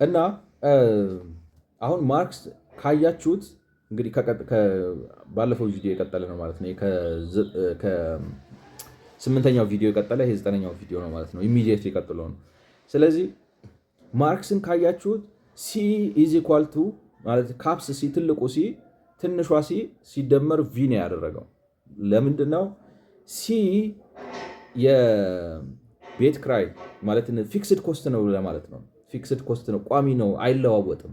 እና አሁን ማርክስ ካያችሁት እንግዲህ ባለፈው ቪዲዮ የቀጠለ ነው ማለት ነው። ከ8ኛው ቪዲዮ የቀጠለ ይሄ 9ኛው ቪዲዮ ነው ማለት ነው። ኢሚዲየት የቀጥሎ ነው። ስለዚህ ማርክስን ካያችሁት ሲ ኢዝ ኢኳል ቱ ማለት ካፕስ ሲ ትልቁ ሲ ትንሿ ሲ ሲደመር ቪ ነው ያደረገው። ለምንድን ነው? ሲ የቤት ክራይ ማለት ፊክስድ ኮስት ነው ለማለት ነው። ፊክስድ ኮስት ነው፣ ቋሚ ነው፣ አይለዋወጥም።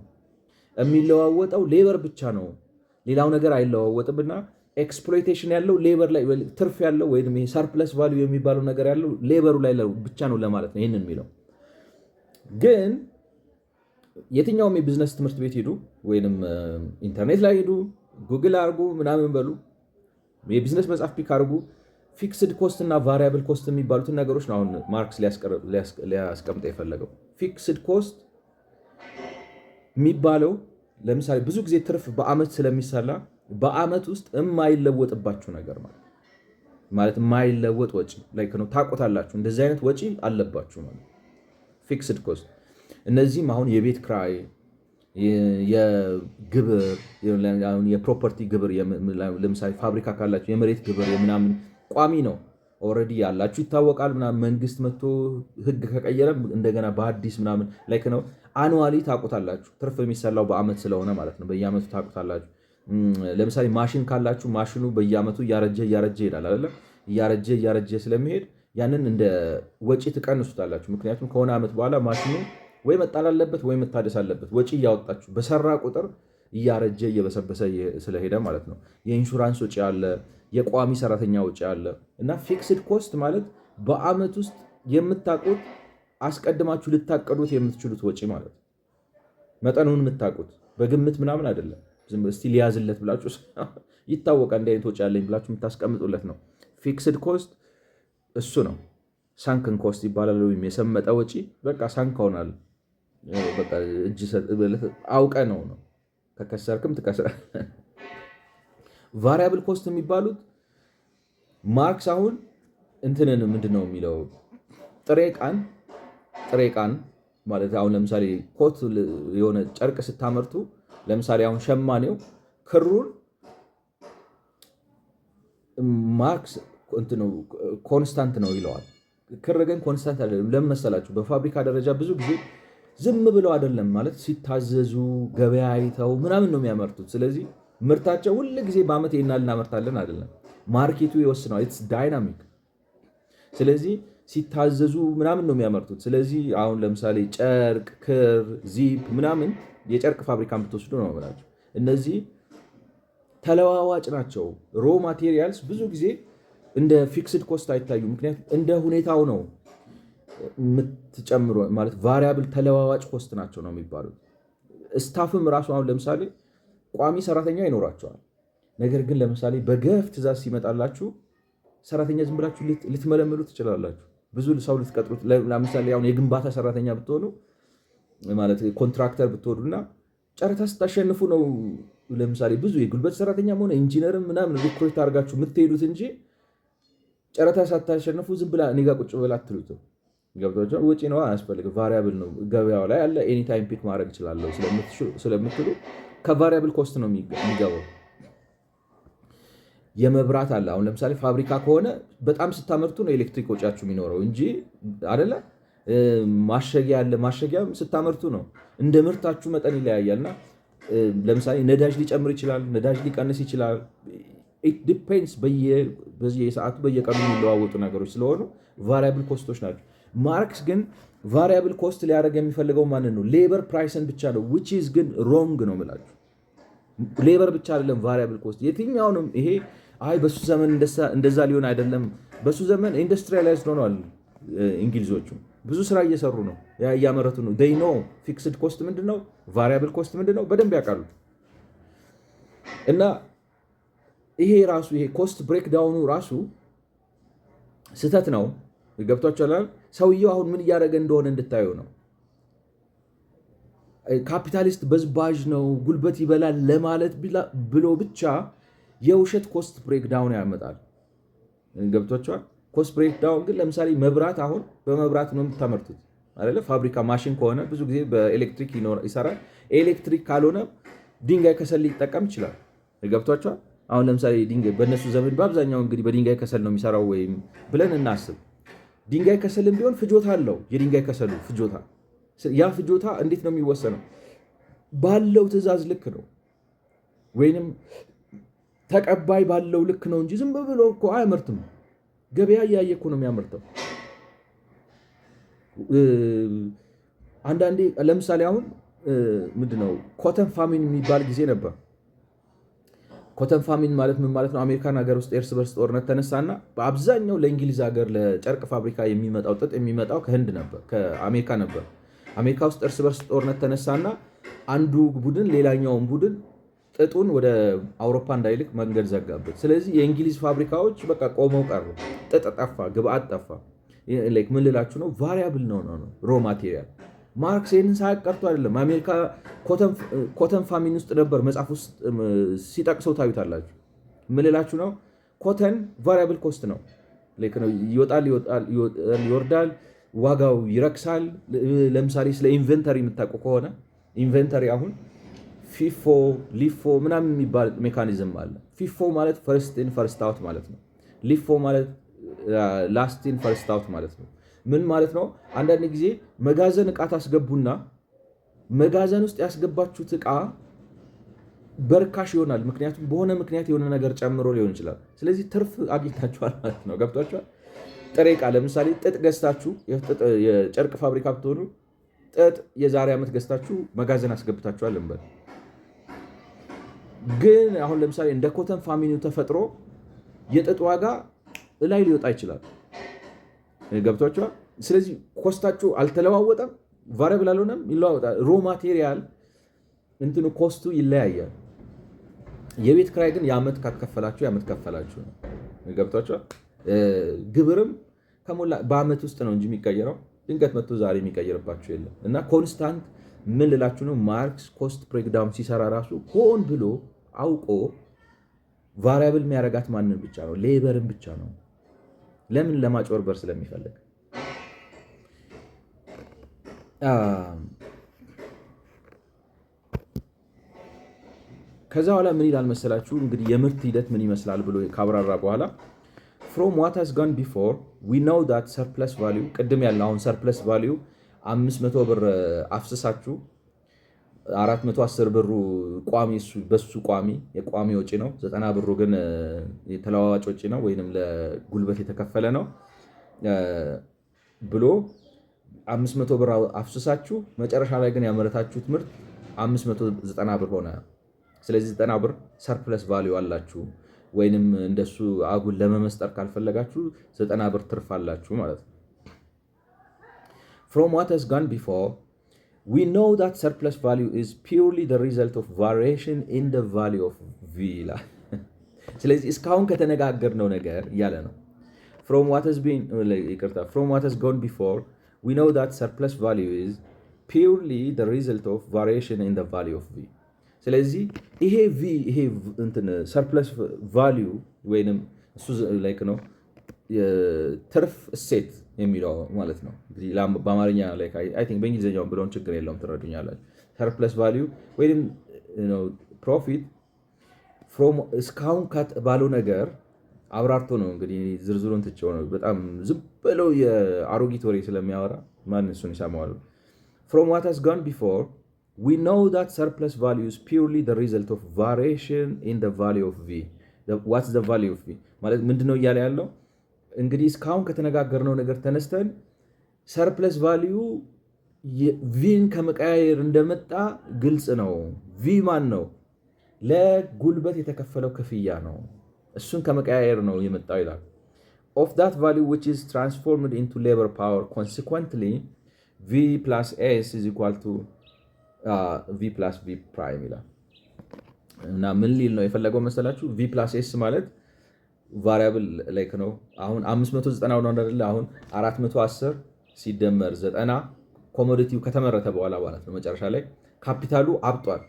የሚለዋወጠው ሌበር ብቻ ነው፣ ሌላው ነገር አይለዋወጥም። እና ኤክስፕሎይቴሽን ያለው ሌበር ላይ ትርፍ ያለው ወይም ይሄ ሰርፕለስ ቫልዩ የሚባለው ነገር ያለው ሌበሩ ላይ ብቻ ነው ለማለት ነው። ይህንን የሚለው ግን የትኛውም የቢዝነስ ትምህርት ቤት ሄዱ ወይም ኢንተርኔት ላይ ሄዱ፣ ጉግል አርጉ፣ ምናምን በሉ፣ የቢዝነስ መጽሐፍ ፒክ አርጉ፣ ፊክስድ ኮስት እና ቫሪያብል ኮስት የሚባሉትን ነገሮች ነው አሁን ማርክስ ሊያስቀምጠ የፈለገው። ፊክስድ ኮስት የሚባለው ለምሳሌ ብዙ ጊዜ ትርፍ በአመት ስለሚሰላ በአመት ውስጥ የማይለወጥባችሁ ነገር ማለት የማይለወጥ ወጪ ላይ ነው። ታውቁታላችሁ፣ እንደዚህ አይነት ወጪ አለባችሁ ማለት ፊክስድ ኮስት። እነዚህም አሁን የቤት ክራይ፣ የግብር፣ የፕሮፐርቲ ግብር፣ ለምሳሌ ፋብሪካ ካላችሁ የመሬት ግብር የምናምን ቋሚ ነው። ኦልሬዲ ያላችሁ ይታወቃል። ምናምን መንግስት መጥቶ ህግ ከቀየረ እንደገና በአዲስ ምናምን ላይክ ነው። አኑዋሊ ታውቁታላችሁ። ትርፍ የሚሰላው በአመት ስለሆነ ማለት ነው። በየአመቱ ታውቁታላችሁ። ለምሳሌ ማሽን ካላችሁ ማሽኑ በየአመቱ እያረጀ ይሄዳል አይደለ? እያረጀ ስለሚሄድ ያንን እንደ ወጪ ትቀንሱታላችሁ። ምክንያቱም ከሆነ አመት በኋላ ማሽኑ ወይ መጣል አለበት ወይ መታደስ አለበት። ወጪ እያወጣችሁ በሰራ ቁጥር እያረጀ እየበሰበሰ ስለሄደ ማለት ነው። የኢንሹራንስ ወጪ አለ፣ የቋሚ ሰራተኛ ወጪ አለ። እና ፊክስድ ኮስት ማለት በአመት ውስጥ የምታውቁት አስቀድማችሁ ልታቀዱት የምትችሉት ወጪ ማለት ነው። መጠኑን የምታውቁት በግምት ምናምን አይደለም። እስቲ ሊያዝለት ብላችሁ ይታወቃል እንዲህ አይነት ወጪ ያለኝ ብላችሁ የምታስቀምጡለት ነው። ፊክስድ ኮስት እሱ ነው። ሳንክን ኮስት ይባላል። ወይም የሰመጠ ወጪ በቃ ሳንክ ሆናል። በቃ እጅ አውቀ ነው ከከሰርክም ትከስረ። ቫሪያብል ኮስት የሚባሉት ማርክስ አሁን እንትንን ምንድን ነው የሚለው ጥሬ ዕቃን ማለት አሁን ለምሳሌ ኮት የሆነ ጨርቅ ስታመርቱ ለምሳሌ አሁን ሸማኔው ክሩን ማርክስ ኮንስታንት ነው ይለዋል። ክር ግን ኮንስታንት አይደለም። ለምን መሰላችሁ? በፋብሪካ ደረጃ ብዙ ጊዜ ዝም ብለው አይደለም ማለት ሲታዘዙ ገበያ አይተው ምናምን ነው የሚያመርቱት። ስለዚህ ምርታቸው ሁል ጊዜ በአመት ይናል እናመርታለን አይደለም። ማርኬቱ ይወስነዋል። ኢትስ ዳይናሚክ። ስለዚህ ሲታዘዙ ምናምን ነው የሚያመርቱት። ስለዚህ አሁን ለምሳሌ ጨርቅ፣ ክር፣ ዚፕ ምናምን የጨርቅ ፋብሪካን ብትወስዱ ነው የምላቸው። እነዚህ ተለዋዋጭ ናቸው። ሮ ማቴሪያልስ ብዙ ጊዜ እንደ ፊክስድ ኮስት አይታዩ። ምክንያቱም እንደ ሁኔታው ነው የምትጨምሩ ማለት ቫሪያብል ተለዋዋጭ ኮስት ናቸው ነው የሚባሉት። ስታፍም ራሱ አሁን ለምሳሌ ቋሚ ሰራተኛ ይኖራቸዋል። ነገር ግን ለምሳሌ በገፍ ትእዛዝ ሲመጣላችሁ ሰራተኛ ዝም ብላችሁ ልትመለምሉ ትችላላችሁ። ብዙ ሰው ልትቀጥሩት። ለምሳሌ አሁን የግንባታ ሰራተኛ ብትሆኑ ማለት ኮንትራክተር ብትሆኑና ጨረታ ስታሸንፉ ነው ለምሳሌ ብዙ የጉልበት ሰራተኛ ሆነ ኢንጂነርም ምናምን ሪክሩት አድርጋችሁ የምትሄዱት እንጂ ጨረታ ሳታሸንፉ ዝም ብላ እኔ ጋ ቁጭ ብላ አትሉትም። ገብቷችኋል? ወጪ ነው፣ አያስፈልግም። ቫሪያብል ነው። ገበያው ላይ ያለ ኤኒታይም ፒክ ማድረግ እችላለሁ ስለምትሉ ከቫሪያብል ኮስት ነው የሚገባው። የመብራት አለ። አሁን ለምሳሌ ፋብሪካ ከሆነ በጣም ስታመርቱ ነው ኤሌክትሪክ ወጪያችሁ የሚኖረው እንጂ አይደለ። ማሸጊያ አለ። ማሸጊያም ስታመርቱ ነው። እንደ ምርታችሁ መጠን ይለያያልና ለምሳሌ ነዳጅ ሊጨምር ይችላል፣ ነዳጅ ሊቀንስ ይችላል። ኢት ዲፔንድስ። በየሰዓቱ በየቀኑ የሚለዋወጡ ነገሮች ስለሆኑ ቫሪያብል ኮስቶች ናቸው። ማርክስ ግን ቫሪያብል ኮስት ሊያደርግ የሚፈልገው ማንን ነው? ሌበር ፕራይስን ብቻ ነው። which is ግን ሮንግ ነው የምላችሁ። ሌበር ብቻ አይደለም ቫሪያብል ኮስት የትኛውንም። ይሄ በሱ ዘመን እንደዛ ሊሆን አይደለም። በሱ ዘመን ኢንዱስትሪያላይዝድ ሆነዋል እንግሊዞቹ። ብዙ ስራ እየሰሩ ነው፣ እያመረቱ ነው። they know ፊክስድ ኮስት ምንድነው፣ ቫሪያብል ኮስት ምንድነው በደንብ ያውቃሉ። እና ይሄ ኮስት ብሬክዳውኑ ራሱ ስህተት ነው። ገብቷችኋል? ሰውየው አሁን ምን እያደረገ እንደሆነ እንድታዩ ነው። ካፒታሊስት በዝባዥ ነው፣ ጉልበት ይበላል ለማለት ብሎ ብቻ የውሸት ኮስት ብሬክዳውን ያመጣል። ገብቷችኋል? ኮስት ብሬክዳውን ግን ለምሳሌ መብራት፣ አሁን በመብራት ነው የምታመርቱት አይደለ? ፋብሪካ ማሽን ከሆነ ብዙ ጊዜ በኤሌክትሪክ ይሰራል። ኤሌክትሪክ ካልሆነ ድንጋይ ከሰል ሊጠቀም ይችላል። ገብቷቸዋል። አሁን ለምሳሌ ድንጋይ በእነሱ ዘመን በአብዛኛው እንግዲህ በድንጋይ ከሰል ነው የሚሰራው ወይም ብለን እናስብ። ድንጋይ ከሰልም ቢሆን ፍጆታ አለው። የድንጋይ ከሰሉ ፍጆታ፣ ያ ፍጆታ እንዴት ነው የሚወሰነው? ባለው ትዕዛዝ ልክ ነው ወይንም ተቀባይ ባለው ልክ ነው እንጂ ዝም ብሎ እኮ አያመርትም። ገበያ እያየ እኮ ነው የሚያመርተው። አንዳንዴ ለምሳሌ አሁን ምንድነው ኮተን ፋሚን የሚባል ጊዜ ነበር። ኮተን ፋሚን ማለት ምን ማለት ነው? አሜሪካን ሀገር ውስጥ የእርስ በርስ ጦርነት ተነሳና በአብዛኛው ለእንግሊዝ ሀገር ለጨርቅ ፋብሪካ የሚመጣው ጥጥ የሚመጣው ከህንድ ነበር፣ ከአሜሪካ ነበር። አሜሪካ ውስጥ እርስ በርስ ጦርነት ተነሳና አንዱ ቡድን ሌላኛውን ቡድን ጥጡን ወደ አውሮፓ እንዳይልክ መንገድ ዘጋበት። ስለዚህ የእንግሊዝ ፋብሪካዎች በቃ ቆመው ቀሩ። ጥጥ ጠፋ፣ ግብአት ጠፋ። ምን ልላችሁ ነው? ቫሪያብል ነው ሮ ማቴሪያል። ማርክስ ይህንን ሳያውቅ ቀርቶ አይደለም። አሜሪካ ኮተን ፋሚን ውስጥ ነበር፣ መጽሐፍ ውስጥ ሲጠቅሰው ታዩታላችሁ። ምን ልላችሁ ነው? ኮተን ቫሪያብል ኮስት ነው። ይወጣል፣ ይወርዳል፣ ዋጋው ይረክሳል። ለምሳሌ ስለ ኢንቨንተሪ የምታውቁ ከሆነ ኢንቨንተሪ አሁን ፊፎ ሊፎ ምናምን የሚባል ሜካኒዝም አለ። ፊፎ ማለት ፈርስት ኢን ፈርስት አውት ማለት ነው። ሊፎ ማለት ላስት ኢን ፈርስት አውት ማለት ነው። ምን ማለት ነው? አንዳንድ ጊዜ መጋዘን እቃ ታስገቡና መጋዘን ውስጥ ያስገባችሁት እቃ በርካሽ ይሆናል። ምክንያቱም በሆነ ምክንያት የሆነ ነገር ጨምሮ ሊሆን ይችላል። ስለዚህ ትርፍ አግኝታችኋል ማለት ነው። ገብቷችኋል? ጥሬ እቃ ለምሳሌ ጥጥ ገዝታችሁ የጨርቅ ፋብሪካ ብትሆኑ ጥጥ የዛሬ ዓመት ገዝታችሁ መጋዘን አስገብታችኋል እንበል። ግን አሁን ለምሳሌ እንደ ኮተን ፋሚኑ ተፈጥሮ የጥጥ ዋጋ ላይ ሊወጣ ይችላል። ገብቷችኋል? ስለዚህ ኮስታችሁ አልተለዋወጠም፣ ቫሪያብል አልሆነም፣ ይለዋወጣል። ሮ ማቴሪያል እንትኑ ኮስቱ ይለያያል። የቤት ክራይ ግን የዓመት ካከፈላችሁ የዓመት ከፈላችሁ ነው። ገብቷችኋል? ግብርም ከሞላ በዓመት ውስጥ ነው እንጂ የሚቀየረው ድንገት መጥቶ ዛሬ የሚቀየርባችሁ የለም። እና ኮንስታንት ምን ልላችሁ ነው? ማርክስ ኮስት ብሬክዳውን ሲሰራ ራሱ ሆን ብሎ አውቆ ቫሪያብል የሚያረጋት ማንን ብቻ ነው? ሌበርን ብቻ ነው። ለምን? ለማጭበርበር ስለሚፈልግ። ከዛ በኋላ ምን ይላል መሰላችሁ? እንግዲህ የምርት ሂደት ምን ይመስላል ብሎ ካብራራ በኋላ from what has gone before we know that surplus value ቅድም ያለው አሁን surplus value 500 ብር አፍስሳችሁ 410 ብሩ ቋሚ በሱ ቋሚ የቋሚ ወጪ ነው። 90 ብሩ ግን የተለዋዋጭ ወጪ ነው ወይንም ለጉልበት የተከፈለ ነው ብሎ 500 ብር አፍስሳችሁ መጨረሻ ላይ ግን ያመረታችሁት ምርት 590 ብር ሆነ። ስለዚህ 90 ብር ሰርፕለስ ቫልዩ አላችሁ ወይንም እንደሱ አጉል ለመመስጠር ካልፈለጋችሁ 90 ብር ትርፍ አላችሁ ማለት ነው። From what has gone before we know that surplus value is purely the result of variation in the value of V ይላል። ስለዚህ እስካሁን ከተነጋገርነው ነገር እያለ ነው። From what has gone before we know that surplus value is purely the result of variation in the value of V። ስለዚህ ይሄ ሰርፕለስ ቫልዩ ወይንም እሱ ላይክ ነው የትርፍ እሴት የሚለው ማለት ነው። እንግዲህ በአማርኛ ላይክ አይ ቲንክ በእንግሊዝኛው ብለውን ችግር የለውም ትረዱኛላችሁ። ሰርፕለስ ቫልዩ ወይንም ፕሮፊት ፍሮም እስካሁን ባለው ነገር አብራርቶ ነው እንግዲህ ዝርዝሩን ትቼው ነው። በጣም ዝም ብለው የአሮጊት ወሬ ስለሚያወራ ማን እሱን ይሰማዋል። From what has gone before we know that surplus value is purely the result of variation in the value of V. What's the value of V? ማለት ምንድነው እያለ ያለው? እንግዲህ እስካሁን ከተነጋገርነው ነገር ተነስተን ሰርፕለስ ቫልዩ ቪን ከመቀያየር እንደመጣ ግልጽ ነው። ቪ ማን ነው? ለጉልበት የተከፈለው ክፍያ ነው። እሱን ከመቀያየር ነው የመጣው ይላል። Of that value which is transformed into labor power, consequently V plus S is equal to V plus V prime ይላል። እና ምን ሊል ነው የፈለገው መሰላችሁ? V plus S ማለት ቫሪያብል ላይክ ነው። አሁን 590 ነው አይደል? አሁን 410 ሲደመር 90 ኮሞዲቲው ከተመረተ በኋላ ማለት ነው። መጨረሻ ላይ ካፒታሉ አብጧል።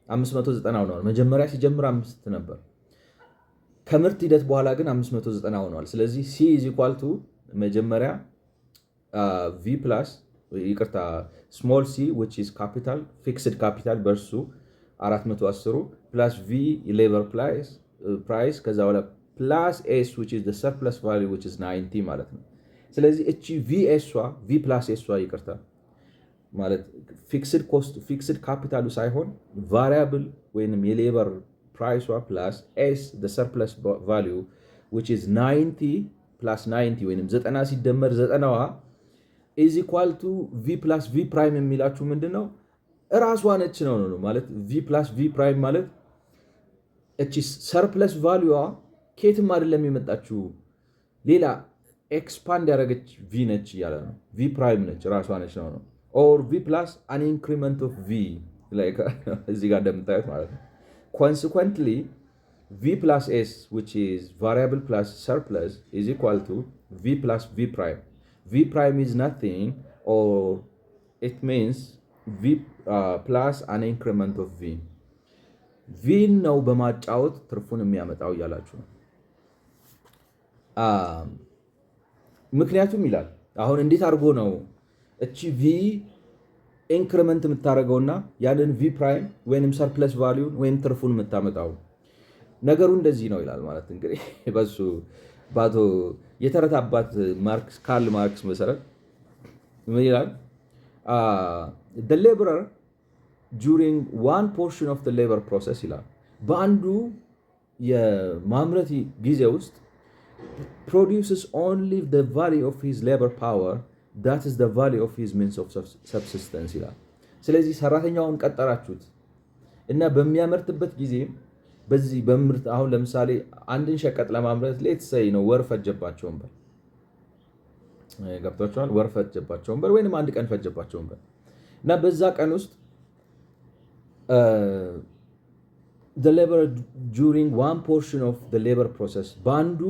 590 ሆኗል። መጀመሪያ ሲጀምር 5 ነበር። ከምርት ሂደት በኋላ ግን 590 ሆኗል። ስለዚህ C is equal to መጀመሪያ V plus ይቅርታ ስሞል ሲ which is capital fixed capital በእርሱ 410 ፕላስ ቪ ሌበር ፕራይስ ከዛ በኋላ ፕላስ ኤስ which is the surplus value which is 90 ማለት ነው። ስለዚህ እቺ ቪ ፕላስ ኤሷ ይቅርታ ማለት ፊክስድ ኮስት ፊክስድ ካፒታሉ ሳይሆን ቫሪያብል ወይንም የሌበር ፕራይሷ ፕላስ ኤስ the surplus value which is 90 ፕላስ 90 ወይንም 90 ሲደመር 90ዋ is equal to v plus v prime የሚላችሁ ምንድነው? እራሷ ነች ነው ማለት v plus v prime ማለት እቺ surplus value ከየትም አይደለም የመጣችው ሌላ ኤክስፓንድ ያደረገች v ነች እያለ ነው። v prime ነች ራሷ ነች ነው or v plus an increment of v like እዚህ ጋር እንደምታዩት ማለት ነው። consequently v plus s which is variable plus surplus is equal to v plus v prime. v prime is nothing or it means v plus an increment of v. v ነው በማጫወት ትርፉን የሚያመጣው እያላችሁ ነው። ምክንያቱም ይላል አሁን እንዴት አድርጎ ነው እቺ v ኢንክሪመንት የምታደርገውና ያንን v ፕራይም ወይንም ሰርፕለስ ቫልዩን ወይም ትርፉን የምታመጣው ነገሩ እንደዚህ ነው ይላል። ማለት እንግዲህ በሱ ባቶ የተረት አባት ካርል ማርክስ መሰረት ምን ይላል? the laborer during one portion of the labor process ይላል በአንዱ የማምረት ጊዜ ውስጥ produces only the value of his labor power that is the value of his means of subsistence ይላል። ስለዚህ ሰራተኛውን ቀጠራችሁት እና በሚያመርትበት ጊዜ በዚህ በምርት አሁን ለምሳሌ አንድን ሸቀጥ ለማምረት ሌት ሰይ ነው ወር ፈጀባቸውን በል ገብቷቸዋል። ወር ፈጀባቸውን በል ወይንም አንድ ቀን ፈጀባቸውን በል እና በዛ ቀን ውስጥ the labor during one portion of the labor process በአንዱ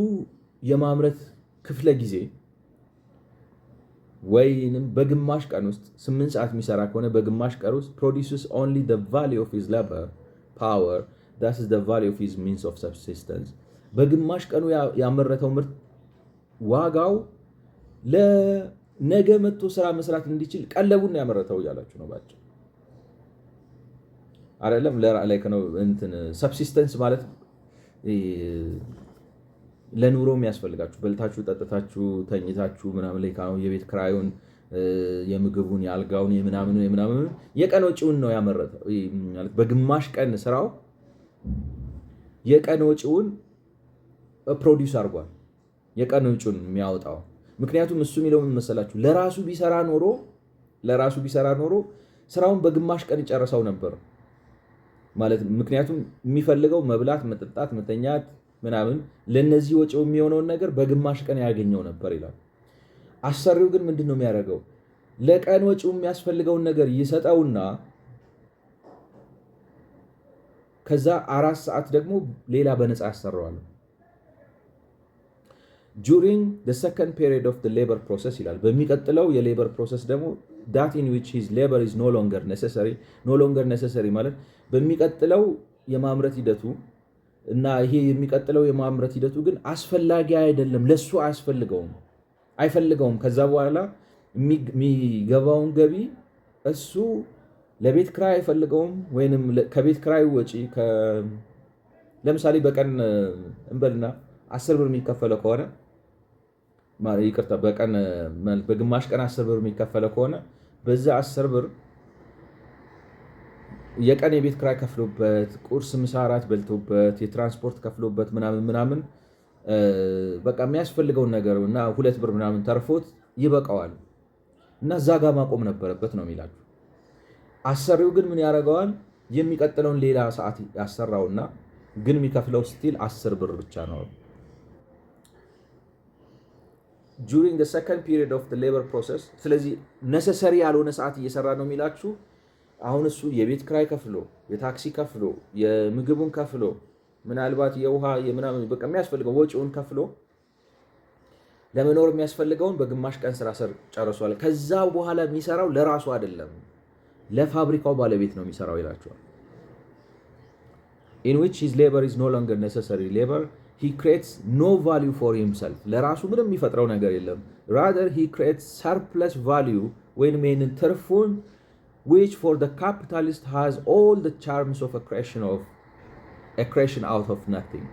የማምረት ክፍለ ጊዜ ወይንም በግማሽ ቀን ውስጥ 8 ሰዓት የሚሰራ ከሆነ በግማሽ ቀን ውስጥ produces only the value of his labor power that is the value of his means of subsistence በግማሽ ቀኑ ያመረተው ምርት ዋጋው ለነገ መጥቶ ስራ መስራት እንዲችል ቀለቡን ያመረተው እያላችሁ ነው ባጭ አይደለም ለራይክ ነው እንትን ሰብሲስተንስ ማለት ለኑሮ የሚያስፈልጋችሁ በልታችሁ ጠጥታችሁ ተኝታችሁ ምናምን ላይ ካው የቤት ክራዩን የምግቡን ያልጋውን የምናምን የቀን ወጪውን ነው ያመረተው ማለት በግማሽ ቀን ስራው የቀን ወጪውን ፕሮዲዩስ አድርጓል የቀን ወጪውን የሚያወጣው ምክንያቱም እሱ የሚለው ምን መሰላችሁ ለራሱ ቢሰራ ኖሮ ስራውን በግማሽ ቀን ይጨርሰው ነበር ማለት ምክንያቱም የሚፈልገው መብላት መጠጣት መተኛት ምናምን ለነዚህ ወጪው የሚሆነውን ነገር በግማሽ ቀን ያገኘው ነበር ይላል። አሰሪው ግን ምንድነው የሚያደርገው? ለቀን ወጪው የሚያስፈልገውን ነገር ይሰጠውና ከዛ 4 ሰዓት ደግሞ ሌላ በነፃ ያሰራዋል። during the second period of the labor process ይላል በሚቀጥለው የሌበር ፕሮሰስ ደግሞ that in which his labor is no longer necessary ማለት በሚቀጥለው የማምረት ሂደቱ እና ይሄ የሚቀጥለው የማምረት ሂደቱ ግን አስፈላጊ አይደለም ለሱ አይፈልገውም ከዛ በኋላ የሚገባውን ገቢ እሱ ለቤት ክራይ አይፈልገውም ወይንም ከቤት ክራይ ወጪ ለምሳሌ በቀን እንበልና 10 ብር የሚከፈለው ከሆነ ይቅርታ በቀን በግማሽ ቀን 10 ብር የሚከፈለው ከሆነ በዛ 10 ብር የቀን የቤት ክራይ ከፍሎበት ቁርስ ምሳ እራት በልቶበት የትራንስፖርት ከፍሎበት ምናምን በቃ የሚያስፈልገውን ነገር እና 2 ብር ምናምን ተርፎት ይበቃዋል እና እዛ ጋር ማቆም ነበረበት ነው የሚላችሁ። አሰሪው ግን ምን ያደርገዋል? የሚቀጥለውን ሌላ ሰዓት ያሰራውና ግን የሚከፍለው ስቲል 10 ብር ብቻ ነው። during the second period of the labor process ስለዚህ necessary ያልሆነ ሰዓት እየሰራ ነው የሚላችሁ። አሁን እሱ የቤት ክራይ ከፍሎ የታክሲ ከፍሎ የምግቡን ከፍሎ ምናልባት የውሃ የምናምን በቃ የሚያስፈልገው ወጪውን ከፍሎ ለመኖር የሚያስፈልገውን በግማሽ ቀን ስራ ጨርሷል። ከዛ በኋላ የሚሰራው ለራሱ አይደለም ለፋብሪካው ባለቤት ነው የሚሰራው ይላችኋል። in which his labor is no longer necessary labor he creates no value for himself ለራሱ ምንም የሚፈጥረው ነገር የለም rather he creates surplus value ወይንም ይህንን ትርፉን which for the capitalist has all the charms of a creation out of nothing።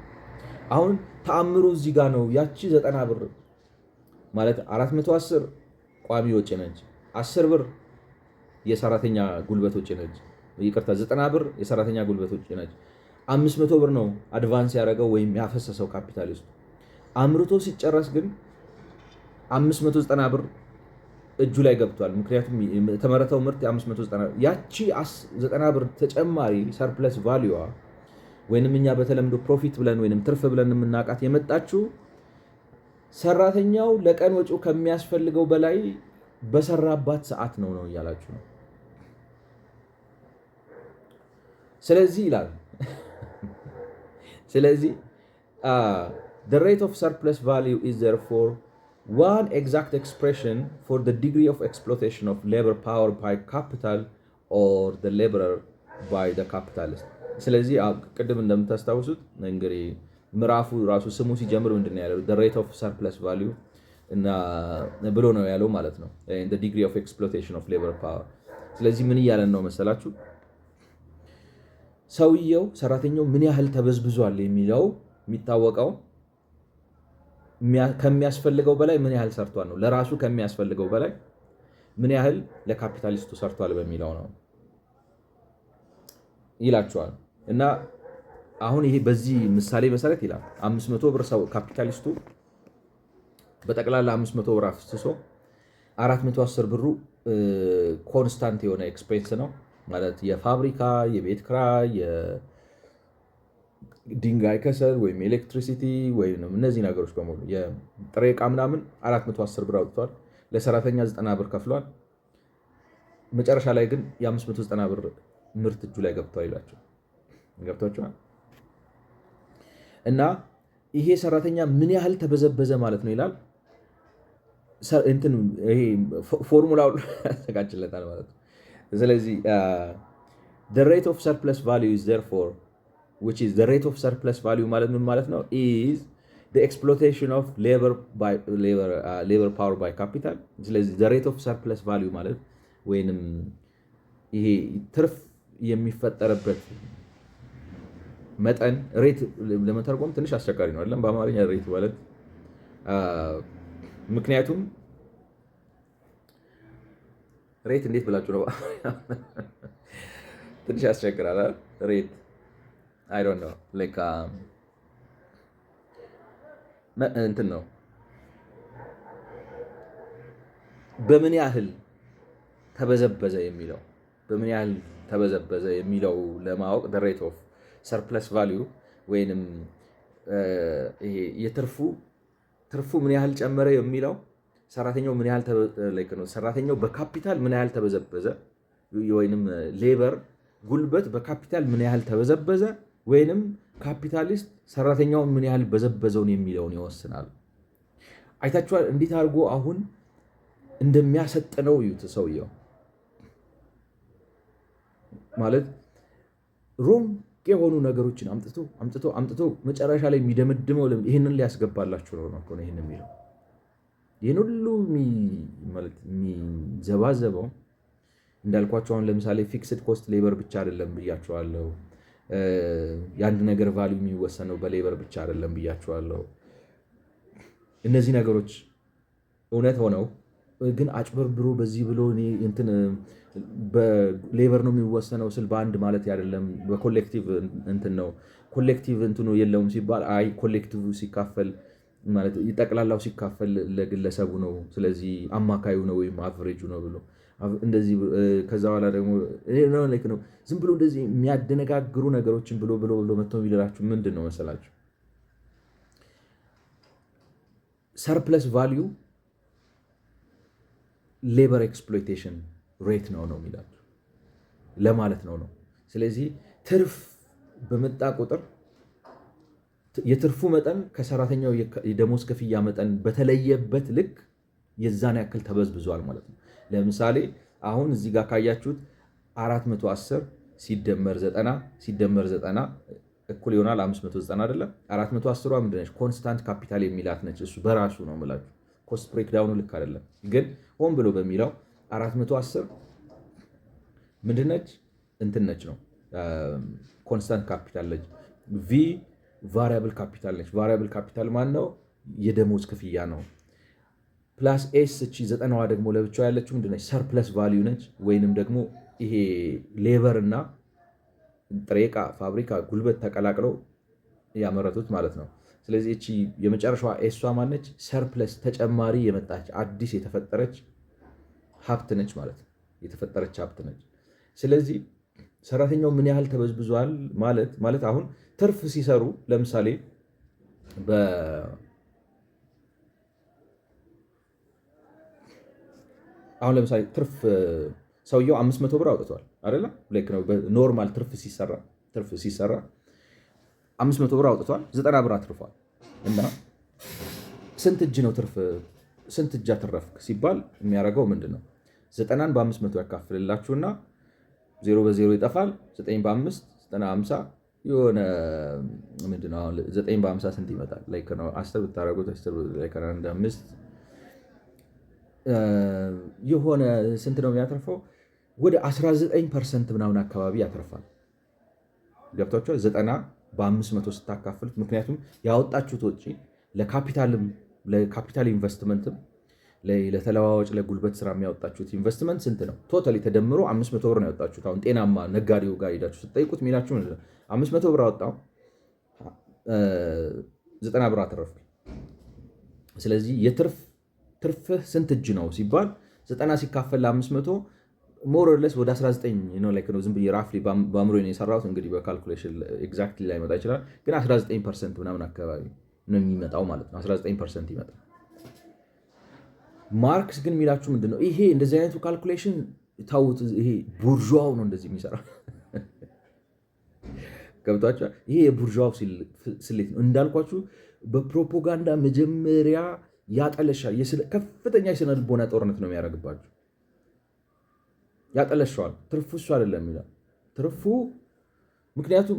አሁን ተአምሩ እዚህ ጋር ነው። ያቺ 90 ብር ማለት 410 ቋሚ ወጪ ነች፣ 10 ብር የሰራተኛ ጉልበት ወጪ ነች። ይቅርታ 90 ብር የሰራተኛ ጉልበት ወጪ ነች። 500 ብር ነው አድቫንስ ያደረገው ወይም ያፈሰሰው ካፒታሊስቱ። አምርቶ ሲጨረስ ግን 590 ብር እጁ ላይ ገብቷል። ምክንያቱም የተመረተው ምርት 590 ያቺ 90 ብር ተጨማሪ ሰርፕለስ ቫልዩዋ ወይንም እኛ በተለምዶ ፕሮፊት ብለን ወይንም ትርፍ ብለን የምናውቃት የመጣችው ሰራተኛው ለቀን ወጪው ከሚያስፈልገው በላይ በሰራባት ሰዓት ነው እያላችሁ ነው። ስለዚህ ይላል ስለዚህ the rate of surplus value is therefore one exact expression for the degree of exploitation of labor power by capital or the laborer by the capitalist። ስለዚህ ቅድም እንደምታስታውሱት እንግዲህ ምዕራፉ ራሱ ስሙ ሲጀምር ምንድነው ያለው? the rate of surplus value እና ብሎ ነው ያለው ማለት ነው። the degree of exploitation of labor power። ስለዚህ ምን እያለን ነው መሰላችሁ? ሰውየው ሰራተኛው ምን ያህል ተበዝብዟል የሚለው የሚታወቀው ከሚያስፈልገው በላይ ምን ያህል ሰርቷል ነው። ለራሱ ከሚያስፈልገው በላይ ምን ያህል ለካፒታሊስቱ ሰርቷል በሚለው ነው ይላቸዋል። እና አሁን ይሄ በዚህ ምሳሌ መሰረት ይላል 500 ብር ሰው ካፒታሊስቱ በጠቅላላ 500 ብር አፍስሶ 410 ብሩ ኮንስታንት የሆነ ኤክስፔንስ ነው ማለት የፋብሪካ የቤት ክራይ የድንጋይ ከሰል ወይም ኤሌክትሪሲቲ ወይም እነዚህ ነገሮች በሙሉ የጥሬ ዕቃ ምናምን 410 ብር አውጥቷል። ለሰራተኛ 90 ብር ከፍሏል። መጨረሻ ላይ ግን የ590 ብር ምርት እጁ ላይ ገብቷል ይላቸው ገብቷቸዋል። እና ይሄ ሰራተኛ ምን ያህል ተበዘበዘ ማለት ነው ይላል። እንትን ይሄ ፎርሙላው ያዘጋጅለታል ማለት ነው። ስለዚህ the rate of surplus value is therefore which is the rate of surplus value ማለት ምን ማለት ነው? is the exploitation of labor power by capital። ስለዚህ the rate of surplus value ማለት ወይንም ይሄ ትርፍ የሚፈጠርበት መጠን ሬት ለመተርጎም ትንሽ አስቸጋሪ ነው አይደል? በአማርኛ ሬት ማለት ምክንያቱም ሬት እንዴት ብላችሁ ነው ትንሽ ያስቸግራል አይደል? ሬት I don't know like እንትን ነው በምን ያህል ተበዘበዘ የሚለው ለማወቅ the rate of surplus value ወይንም ይሄ ትርፉ ምን ያህል ጨመረ የሚለው ሰራተኛው ምን ያህል ሰራተኛው በካፒታል ምን ያህል ተበዘበዘ ወይንም ሌበር ጉልበት በካፒታል ምን ያህል ተበዘበዘ ወይንም ካፒታሊስት ሰራተኛው ምን ያህል በዘበዘውን የሚለውን ይወስናል። አይታችኋል እንዴት አድርጎ አሁን እንደሚያሰጥነው ይዩት። ሰውየው ማለት ሮም የሆኑ ነገሮችን አምጥቶ መጨረሻ ላይ የሚደመድመው ይሄንን ሊያስገባላችሁ ነው ይሄን የሚለው ይሄን ሁሉ የሚዘባዘበው እንዳልኳቸው አሁን ለምሳሌ ፊክስድ ኮስት ሌበር ብቻ አይደለም ብያቸዋለሁ። የአንድ ነገር ቫልዩ የሚወሰነው በሌበር ብቻ አይደለም ብያቸዋለሁ። እነዚህ ነገሮች እውነት ሆነው ግን አጭበርብሮ በዚህ ብሎ እንትን በሌበር ነው የሚወሰነው ስል በአንድ ማለት አይደለም። በኮሌክቲቭ እንትን ነው ኮሌክቲቭ እንትኑ የለውም ሲባል አይ ኮሌክቲቭ ሲካፈል ማለት ይጠቅላላው ሲካፈል ለግለሰቡ ነው ስለዚህ አማካዩ ነው ወይም አቨሬጁ ነው ብሎ እንደዚህ ከዛ በኋላ ደግሞ ነው ዝም ብሎ እንደዚህ የሚያደነጋግሩ ነገሮችን ብሎ መተው ይላችሁ ምንድን ነው መሰላችሁ? ሰርፕለስ ቫልዩ ሌበር ኤክስፕሎይቴሽን ሬት ነው የሚላችሁ ለማለት ነው። ስለዚህ ትርፍ በመጣ ቁጥር የትርፉ መጠን ከሰራተኛው የደሞዝ ክፍያ መጠን በተለየበት ልክ የዛን ያክል ተበዝብዟል ማለት ነው። ለምሳሌ አሁን እዚህ ጋር ካያችሁት 410 ሲደመር 90 እኩል ይሆናል 590 አይደለም። 410ዋ ምንድን ነች? ኮንስታንት ካፒታል የሚላት ነች። እሱ በራሱ ነው የምላችሁ ኮስት ብሬክዳውኑ ልክ አይደለም፣ ግን ሆን ብሎ በሚለው 410 ምንድነች? እንትን ነች ነው ኮንስታንት ካፒታል ነች። ቪ ቫሪያብል ካፒታል ነች። ቫሪያብል ካፒታል ማን ነው? የደሞዝ ክፍያ ነው። ፕላስ ኤስ እቺ 90ዋ ደግሞ ለብቻው ያለችው ምንድነች? ሰርፕለስ ቫሊዩ ነች። ወይንም ደግሞ ይሄ ሌበር እና ጥሬ ዕቃ ፋብሪካ ጉልበት ተቀላቅለው ያመረቱት ማለት ነው። ስለዚህ እቺ የመጨረሻዋ ኤሷ ማነች? ሰርፕለስ ተጨማሪ የመጣች አዲስ የተፈጠረች ሀብት ነች ማለት ነው። የተፈጠረች ሀብት ነች። ስለዚህ ሰራተኛው ምን ያህል ተበዝብዟል ማለት አሁን ትርፍ ሲሰሩ ለምሳሌ አሁን ለምሳሌ ትርፍ ሰውየው 500 ብር አውጥቷል አይደለ? ላይክ ነው ኖርማል ትርፍ ሲሰራ 500 ብር አውጥቷል፣ 90 ብር አትርፏል። እና ስንት እጅ ነው ትርፍ ስንት እጅ አተረፍክ ሲባል የሚያደርገው ምንድን ነው? 90ን በ500 ያካፍልላችሁና 0 በ0 ይጠፋል። 9 በ5 90 50 የሆነ ምንድን ነው 9 በ50 ስንት ይመጣል? ላይክ ነው 10 ብታደርጉት 10 ላይክ ነው 5 የሆነ ስንት ነው የሚያተርፈው? ወደ 19% ምናምን አካባቢ ያተርፋል። ገብቷችኋል? 90 በ500 ስታካፍሉት፣ ምክንያቱም ያወጣችሁት ወጪ ለካፒታል ኢንቨስትመንትም ለተለዋዋጭ ለጉልበት ስራ የሚያወጣችሁት ኢንቨስትመንት ስንት ነው? ቶታሊ ተደምሮ 500 ብር ነው ያወጣችሁት። አሁን ጤናማ ነጋዴው ጋር ሄዳችሁ ስትጠይቁት ሚላችሁ 500 ብር አወጣው 90 ብር አተረፍኩ። ስለዚህ ትርፍህ ስንት እጅ ነው ሲባል 90 ሲካፈል ለ500 ሞር ኦር ለስ ወደ 19 ነው። ላይክ ነው ዝም ብዬ ራፍሊ በአእምሮ ነው የሰራሁት። እንግዲህ በካልኩሌሽን ኤግዛክትሊ ላይ መጣ ይችላል፣ ግን 19% ምናምን አካባቢ ነው የሚመጣው ማለት ነው። 19% ይመጣል። ማርክስ ግን የሚላችሁ ምንድን ነው? ይሄ እንደዚህ አይነቱ ካልኩሌሽን ታውት፣ ይሄ ቡርዣው ነው እንደዚህ የሚሰራው። ገብቷችኋል? ይሄ የቡርዣው ስሌት ነው። እንዳልኳችሁ በፕሮፓጋንዳ መጀመሪያ ያጠለሻል። ከፍተኛ የስነ ልቦና ጦርነት ነው የሚያደርግባችሁ። ያጠለሸዋል። ትርፉ እሱ አይደለም ይላል። ትርፉ ምክንያቱም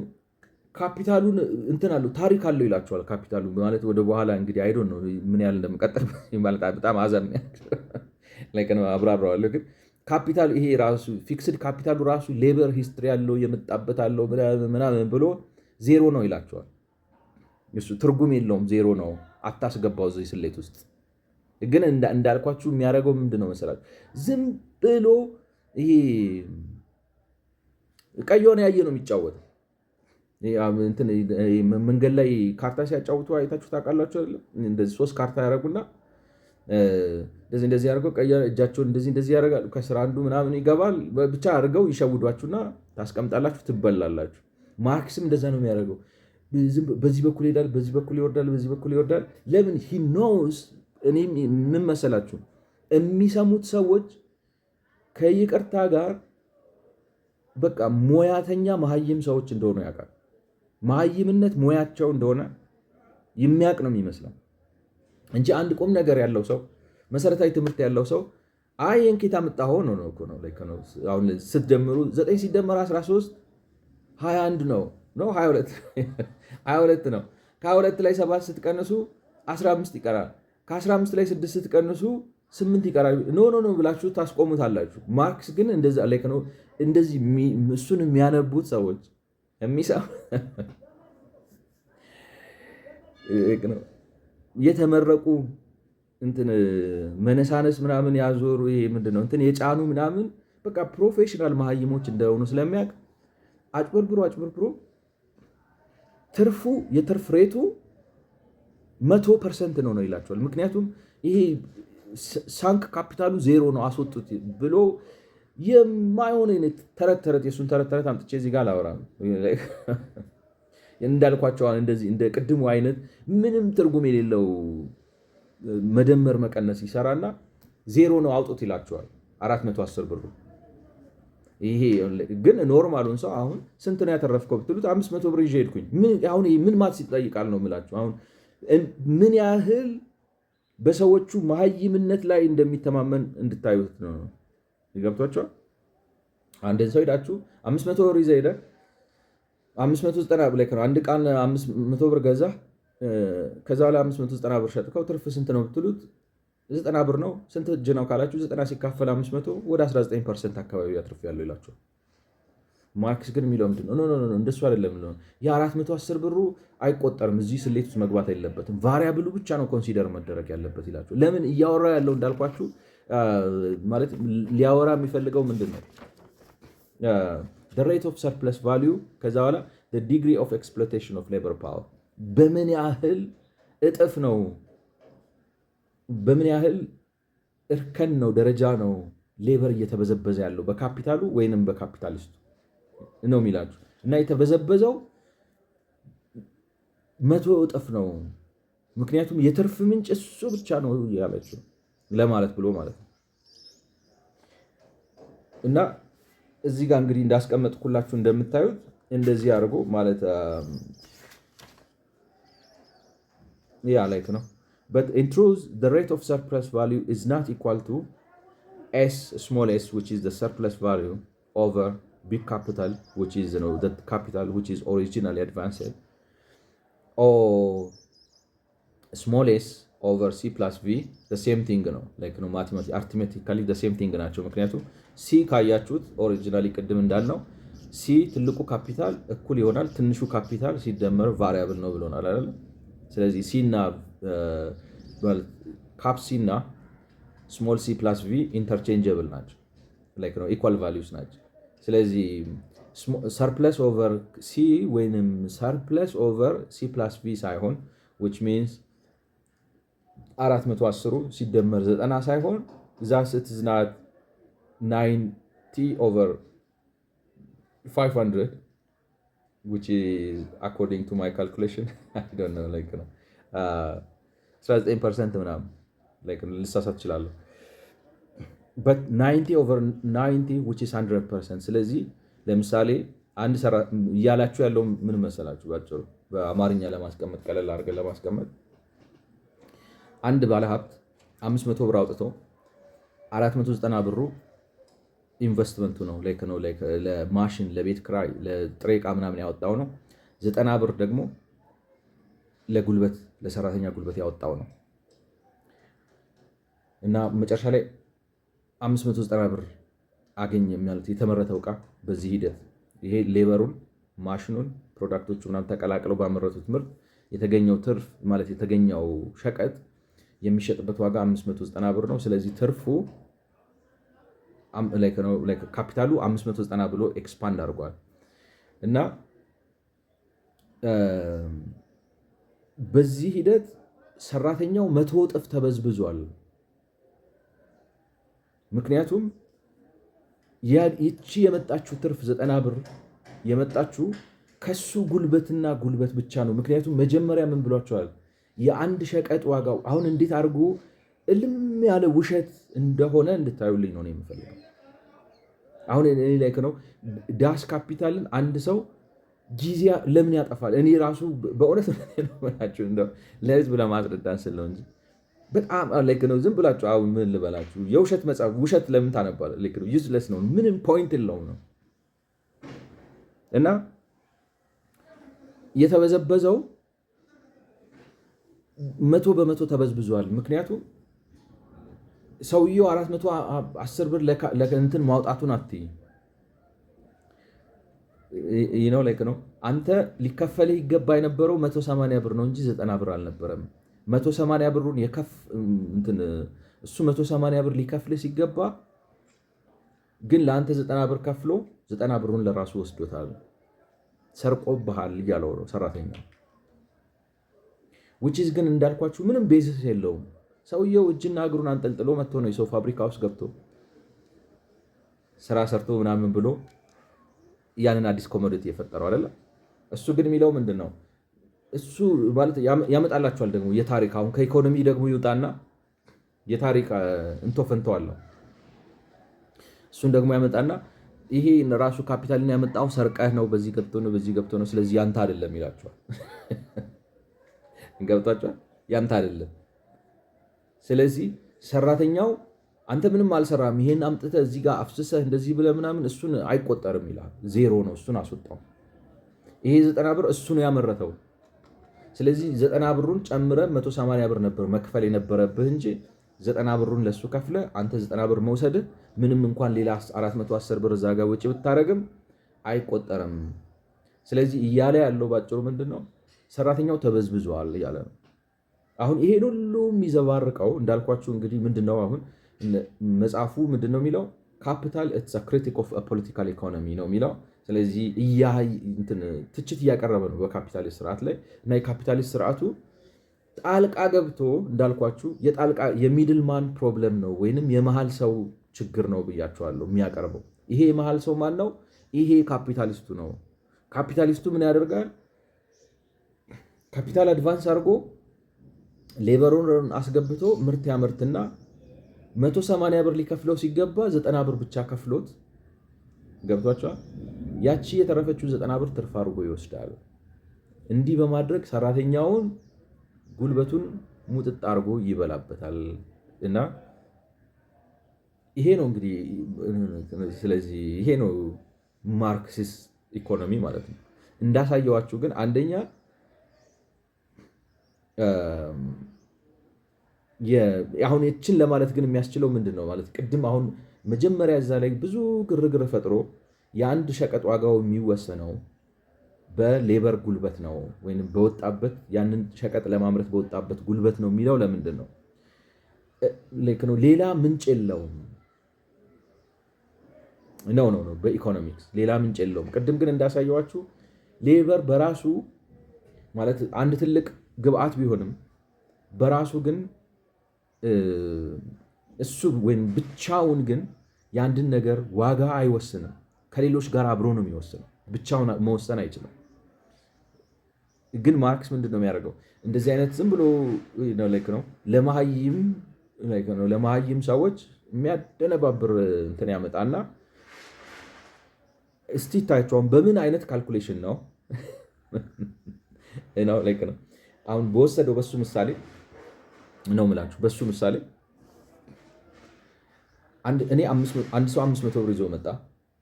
ካፒታሉን እንትን አለው ታሪክ አለው ይላቸዋል። ካፒታሉ ማለት ወደ በኋላ እንግዲህ አይዶን ነው ምን ያህል እንደምቀጥል ማለት በጣም አዘን ላይክ ነው አብራራዋለሁ። ግን ካፒታል ይሄ ራሱ ፊክስድ ካፒታሉ ራሱ ሌበር ሂስትሪ ያለው የመጣበት አለው ምናምን ብሎ ዜሮ ነው ይላቸዋል። እሱ ትርጉም የለውም፣ ዜሮ ነው፣ አታስገባው እዚህ ስሌት ውስጥ። ግን እንዳልኳችሁ የሚያደርገው ምንድን ነው መሰላችሁ? ዝም ብሎ ይሄ ቀይሆነ ያየ ነው የሚጫወተው። መንገድ ላይ ካርታ ሲያጫውቱ አይታችሁ ታውቃላችሁ አይደለም? እንደዚህ 3 ካርታ ያደርጉና እንደዚህ ያደርገው እጃቸውን እንደዚህ ያደርጋሉ። ከስራ አንዱ ምናምን ይገባል። ብቻ አድርገው ይሸውዷችሁና ታስቀምጣላችሁ፣ ትበላላችሁ። ማርክስም እንደዛ ነው የሚያደርገው። በዚህ በኩል ይሄዳል፣ በዚህ በኩል ይወርዳል፣ በዚህ በኩል ይወርዳል። ለምን? ሂ ኖውስ። እኔ ምን መሰላችሁ የሚሰሙት ሰዎች ከይቅርታ ጋር በቃ ሙያተኛ መሀይም ሰዎች እንደሆኑ ያውቃል። መሀይምነት ሙያቸው እንደሆነ የሚያውቅ ነው የሚመስለው እንጂ አንድ ቁም ነገር ያለው ሰው መሰረታዊ ትምህርት ያለው ሰው አይ እንኬታ መጣሁ ነው እኮ ነው። አሁን ስትጀምሩ 9 ሲደመር 13 21 ነው 22 ነው። ከ22 ላይ 7 ስትቀንሱ 15 ይቀራል። ከ15 ላይ 6 ስትቀንሱ 8 ይቀራል። ኖ ብላችሁ ታስቆሙታላችሁ። ማርክስ ግን እንደዛ ላይ ነው። እንደዚህ እሱን የሚያነቡት ሰዎች የተመረቁ እንትን መነሳነስ ምናምን ያዞሩ ይሄ ምንድነው እንትን የጫኑ ምናምን በቃ ፕሮፌሽናል መሀይሞች እንደሆኑ ስለሚያውቅ አጭበርብሮ የትርፍ ሬቱ 100% ነው ይላቸዋል። ምክንያቱም ይሄ ሳንክ ካፒታሉ ዜሮ ነው አስወጡት ብሎ የማይሆን ተረት የሱን ተረት አምጥቼ እዚህ ጋር ላወራ እንዳልኳቸው እንደዚህ እንደ ቅድሙ አይነት ምንም ትርጉም የሌለው መደመር መቀነስ ይሰራና ዜሮ ነው አውጡት ይላቸዋል። 410 ብሩ። ይሄ ግን ኖርማሉን ሰው አሁን ስንት ነው ያተረፍከው ብትሉት 500 ብር ይዤ ሄድኩኝ። አሁን ምን ማትስ ይጠይቃል ነው የምላችሁ። አሁን ምን ያህል በሰዎቹ መሀይምነት ላይ እንደሚተማመን እንድታዩት ነው። ይገብቷቸዋል። አንድን ሰው ሄዳችሁ 500 ብር ይዘህ ሄደህ 590 ብለህ ነው አንድ ቃል 500 ብር ገዛህ። ከዛ ላይ 590 ብር ሸጥከው ትርፍ ስንት ነው ብትሉት 90 ብር ነው። ስንት እጅ ነው ካላችሁ 90 ሲካፈል 500 ወደ 19% አካባቢ አትርፍ ያለው ይላቸዋል። ማርክስ ግን የሚለው ምንድን ነው? እንደሱ አይደለም። የ410 ብሩ አይቆጠርም፣ እዚህ ስሌት ውስጥ መግባት የለበትም፣ ቫሪያብሉ ብቻ ነው ኮንሲደር መደረግ ያለበት ይላቸው። ለምን እያወራ ያለው እንዳልኳችሁ ማለት ሊያወራ የሚፈልገው ምንድን ነው? ሬት ኦፍ ሰርፕለስ ቫሊዩ፣ ከዛ በኋላ ዲግሪ ኦፍ ኤክስፕሎቴሽን ኦፍ ሌበር ፓወር፣ በምን ያህል እጥፍ ነው፣ በምን ያህል እርከን ነው፣ ደረጃ ነው ሌበር እየተበዘበዘ ያለው በካፒታሉ ወይንም በካፒታሊስቱ ነው የሚላችሁ። እና የተበዘበዘው 100 እጥፍ ነው፣ ምክንያቱም የትርፍ ምንጭ እሱ ብቻ ነው ያለችው ለማለት ብሎ ማለት ነው። እና እዚህ ጋር እንግዲህ እንዳስቀመጥኩላችሁ እንደምታዩት እንደዚህ አድርጎ ማለት ያ ላይክ ነው። but in truth the rate of surplus value is not equal to s small s, which is the surplus value over big capital, which is the capital which is originally advanced, or small s over c plus v, the same thing ነው like ነው arithmetically the same thing ናቸው። ምክንያቱም c ካያችሁት ኦሪጂናሊ ቅድም እንዳልነው c ትልቁ ካፒታል እኩል ይሆናል ትንሹ ካፒታል ሲደመር ቫሪያብል ነው ብሎናል አይደል? ስለዚህ c እና ካፕ c እና ስሞል c plus v ኢንተርቼንጀብል ናቸው like ነው ኢኳል ቫልዩስ ናቸው። ስለዚህ ሰርፕለስ ኦቨር ሲ ወይንም ሰርፕለስ ኦቨር ሲ ፕላስ ቪ ሳይሆን which means 410 ሲደመር 90 ሳይሆን that it is not 90 over 500, which is according to my calculation I don't know like ነው 19% ምናምን like ልሳሳት እችላለሁ but 90 over 90 which is 100%። ስለዚህ ለምሳሌ አንድ እያላችሁ ያለው ምን መሰላችሁ? ባጭሩ በአማርኛ ለማስቀመጥ ቀለል አድርገን ለማስቀመጥ አንድ ባለሀብት 500 ብር አውጥቶ 490 ብሩ ኢንቨስትመንቱ ነው ለማሽን፣ ለቤት ክራይ፣ ለጥሬ ዕቃ ምናምን ያወጣው ነው። 90 ብር ደግሞ ለጉልበት ለሰራተኛ ጉልበት ያወጣው ነው እና መጨረሻ ላይ 590 ብር አገኘ ማለት የተመረተው ዕቃ በዚህ ሂደት ይሄ ሌበሩን፣ ማሽኑን፣ ፕሮዳክቶቹ ምናምን ተቀላቅለው ባመረቱት ምርት የተገኘው ትርፍ ማለት የተገኘው ሸቀጥ የሚሸጥበት ዋጋ 590 ብር ነው። ስለዚህ ትርፉ ካፒታሉ 590 ብሎ ኤክስፓንድ አድርጓል እና በዚህ ሂደት ሰራተኛው 100 እጥፍ ተበዝብዟል። ምክንያቱም ይቺ የመጣችው ትርፍ 90 ብር የመጣችው ከሱ ጉልበትና ጉልበት ብቻ ነው። ምክንያቱም መጀመሪያ ምን ብሏቸዋል? የአንድ ሸቀጥ ዋጋው አሁን እንዴት አድርጎ እልም ያለ ውሸት እንደሆነ እንድታዩልኝ ነው የምፈልገው። አሁን እኔ ላይ ነው ዳስ ካፒታልን አንድ ሰው ጊዜ ለምን ያጠፋል? እኔ ራሱ በእውነት ነው እንደው ለህዝብ ለማስረዳት ስለው እንጂ በጣም ላይክ ነው። ዝም ብላችሁ አሁን ምን ልበላችሁ የውሸት መጽሐፍ ውሸት ለምን ታነባለ? ላይክ ነው ዩዝለስ ነው፣ ምንም ፖይንት የለውም ነው እና የተበዘበዘው 100% ተበዝብዟል። ምክንያቱም ሰውየው 410 ብር ለእንትን ማውጣቱን አትይ ነው ላይክ ነው። አንተ ሊከፈልህ ይገባ የነበረው 180 ብር ነው እንጂ 90 ብር አልነበረም። 180 ብሩን እሱ 180 ብር ሊከፍልህ ሲገባ ግን ለአንተ 90 ብር ከፍሎ 90 ብሩን ለራሱ ወስዶታል፣ ሰርቆብሃል እያለው ነው ሰራተኛ። which is ግን እንዳልኳችሁ ምንም ቤዝስ የለውም። ሰውየው እጅና እግሩን አንጠልጥሎ መጥቶ ነው የሰው ፋብሪካ ውስጥ ገብቶ ስራ ሰርቶ ምናምን ብሎ ያንን አዲስ ኮሞዲቲ የፈጠረው አይደለ? እሱ ግን የሚለው ምንድነው? እሱ ማለት ያመጣላችኋል ደግሞ የታሪክ አሁን ከኢኮኖሚ ደግሞ ይውጣና የታሪክ እንቶ ፈንተዋለሁ። እሱን ደግሞ ያመጣና ይሄ ራሱ ካፒታልን ያመጣው ሰርቀህ ነው፣ በዚህ ገብቶ ነው፣ ስለዚህ ያንተ አይደለም ይላችኋል። እንገብታችኋል? ያንተ አይደለም። ስለዚህ ሰራተኛው አንተ ምንም አልሰራም፣ ይሄን አምጥተህ እዚህ ጋር አፍስሰህ እንደዚህ ብለህ ምናምን እሱን አይቆጠርም ይላል። ዜሮ ነው፣ እሱን አስወጣው። ይሄ 90 ብር እሱ ነው ያመረተው። ስለዚህ 90 ብሩን ጨምረህ 180 ብር ነበር መክፈል የነበረብህ እንጂ 90 ብሩን ለሱ ከፍለ አንተ 90 ብር መውሰድ ምንም እንኳን ሌላ 410 ብር እዛ ጋር ወጪ ብታረግም አይቆጠርም። ስለዚህ እያለ ያለው ባጭሩ ምንድነው ሰራተኛው ተበዝብዟል እያለ ነው። አሁን ይሄን ሁሉ የሚዘባርቀው እንዳልኳችሁ እንግዲህ ምንድነው አሁን መጽሐፉ ምንድነው የሚለው ካፒታል ኢትስ አ ክሪቲክ ኦፍ አ ፖለቲካል ኢኮኖሚ ነው የሚለው። ስለዚህ ትችት እያቀረበ ነው በካፒታሊስት ስርዓት ላይ እና የካፒታሊስት ስርዓቱ ጣልቃ ገብቶ እንዳልኳችሁ የሚድል ማን ፕሮብለም ነው ወይንም የመሃል ሰው ችግር ነው ብያቸዋለሁ የሚያቀርበው። ይሄ የመሃል ሰው ማን ነው? ይሄ ካፒታሊስቱ ነው። ካፒታሊስቱ ምን ያደርጋል? ካፒታል አድቫንስ አድርጎ ሌበሩን አስገብቶ ምርት ያመርትና 180 ብር ሊከፍለው ሲገባ 90 ብር ብቻ ከፍሎት ገብቷቸዋል። ያቺ የተረፈችው 90 ብር ትርፍ አድርጎ ይወስዳል። እንዲህ በማድረግ ሰራተኛውን ጉልበቱን ሙጥጥ አድርጎ ይበላበታል። እና ይሄ ነው እንግዲህ ስለዚህ ይሄ ነው ማርክሲስት ኢኮኖሚ ማለት ነው። እንዳሳየዋችሁ ግን አንደኛ አሁን የችን ለማለት ግን የሚያስችለው ምንድን ነው ማለት ቅድም አሁን መጀመሪያ እዛ ላይ ብዙ ግርግር ፈጥሮ የአንድ ሸቀጥ ዋጋው የሚወሰነው በሌበር ጉልበት ነው ወይም በወጣበት ያንን ሸቀጥ ለማምረት በወጣበት ጉልበት ነው የሚለው ለምንድን ነው? ሌላ ምንጭ የለውም ነው በኢኮኖሚክስ ሌላ ምንጭ የለውም። ቅድም ግን እንዳሳየዋችሁ ሌበር በራሱ ማለት አንድ ትልቅ ግብአት ቢሆንም በራሱ ግን እሱ ወይም ብቻውን ግን የአንድን ነገር ዋጋ አይወስንም። ከሌሎች ጋር አብሮ ነው የሚወስነው። ብቻውን መወሰን አይችልም። ግን ማርክስ ምንድን ነው የሚያደርገው? እንደዚህ አይነት ዝም ብሎ ነው ለመሀይም ሰዎች የሚያደነባብር እንትን ያመጣና እስቲ ታያቸውን በምን አይነት ካልኩሌሽን ነው ነው አሁን በወሰደው በሱ ምሳሌ ነው የምላችሁ። በሱ ምሳሌ አንድ ሰው 500 ብር ይዞ መጣ።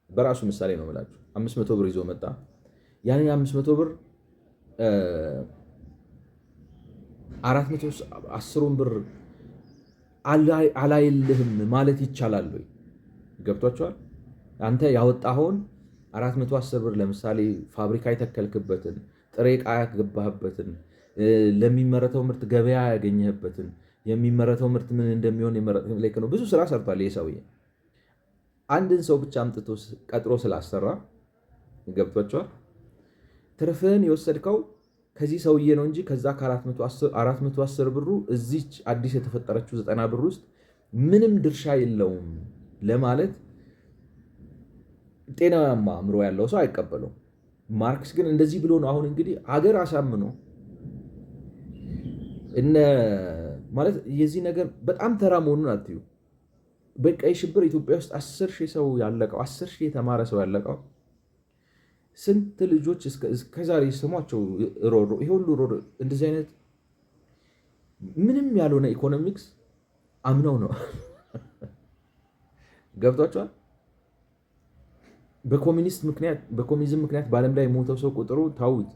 በራሱ ምሳሌ ነው የምላችሁ። 500 ብር ይዞ መጣ። ያንን 500 ብር 410 ብር አላይልህም ማለት ይቻላል ወይ? ገብቷቸዋል። አንተ ያወጣኸውን 410 ብር ለምሳሌ ፋብሪካ የተከልክበትን ጥሬ ዕቃ ያገባህበትን ለሚመረተው ምርት ገበያ ያገኘህበትን የሚመረተው ምርት ምን እንደሚሆን ነው። ብዙ ስራ ሰርቷል ይህ ሰውዬ። አንድን ሰው ብቻ አምጥቶ ቀጥሮ ስላሰራ ገብቷቸዋል። ትርፍህን የወሰድከው ከዚህ ሰውዬ ነው እንጂ ከዛ ከ410 ብሩ እዚች አዲስ የተፈጠረችው 90 ብር ውስጥ ምንም ድርሻ የለውም ለማለት ጤናማ አእምሮ ያለው ሰው አይቀበለው። ማርክስ ግን እንደዚህ ብሎ ነው አሁን እንግዲህ አገር አሳምኖ ማለት የዚህ ነገር በጣም ተራ መሆኑን አትዩ። በቀይ ሽብር ኢትዮጵያ ውስጥ 10,000 ሰው ያለቀው 10,000 የተማረ ሰው ያለቀው ስንት ልጆች እስከዛሬ ስሟቸው ሮሮ ይሄ ሁሉ ሮሮ እንደዚህ አይነት ምንም ያልሆነ ኢኮኖሚክስ አምነው ነው ገብቷቸዋል። በኮሚኒዝም ምክንያት በዓለም ላይ የሞተው ሰው ቁጥሩ ታውት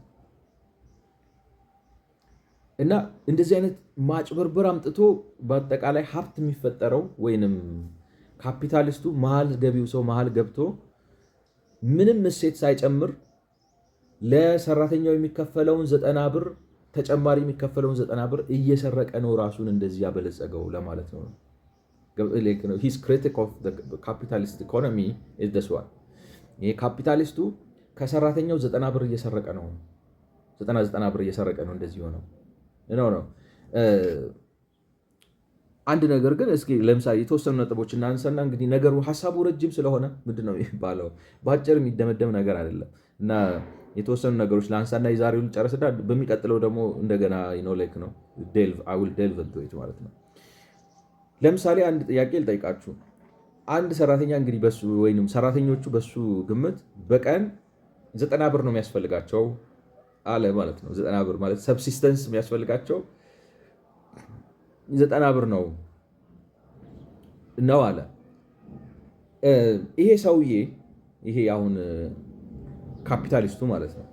እና እንደዚህ አይነት ማጭበርበር አምጥቶ በአጠቃላይ ሀብት የሚፈጠረው ወይንም ካፒታሊስቱ መሀል ገቢው ሰው መሀል ገብቶ ምንም እሴት ሳይጨምር ለሰራተኛው የሚከፈለውን 90 ብር ተጨማሪ የሚከፈለውን 90 ብር እየሰረቀ ነው ራሱን እንደዚህ ያበለጸገው ለማለት ነው። ሂስ ክሪቲክ ኦፍ ካፒታሊስት ኢኮኖሚ ኢዝ ዲስ ዋን። ይሄ ካፒታሊስቱ ከሰራተኛው 90 ብር እየሰረቀ ነው። 90 ብር እየሰረቀ ነው እንደዚህ ሆነው ነው። አንድ ነገር ግን እስኪ ለምሳሌ የተወሰኑ ነጥቦች እናንሳና እንግዲህ ነገሩ ሀሳቡ ረጅም ስለሆነ ምንድነው የሚባለው በአጭር የሚደመደም ነገር አይደለም እና የተወሰኑ ነገሮች ላንሳና የዛሬውን ጨርስና በሚቀጥለው ደግሞ እንደገና ነው ዴልቭ ማለት ነው። ለምሳሌ አንድ ጥያቄ ልጠይቃችሁ። አንድ ሰራተኛ እንግዲህ በሱ ወይንም ሰራተኞቹ በሱ ግምት በቀን 90 ብር ነው የሚያስፈልጋቸው አለ ማለት ነው። 90 ብር ማለት ሰብሲስተንስ የሚያስፈልጋቸው 90 ብር ነው አለ። ይሄ ሰውዬ ይሄ አሁን ካፒታሊስቱ ማለት ነው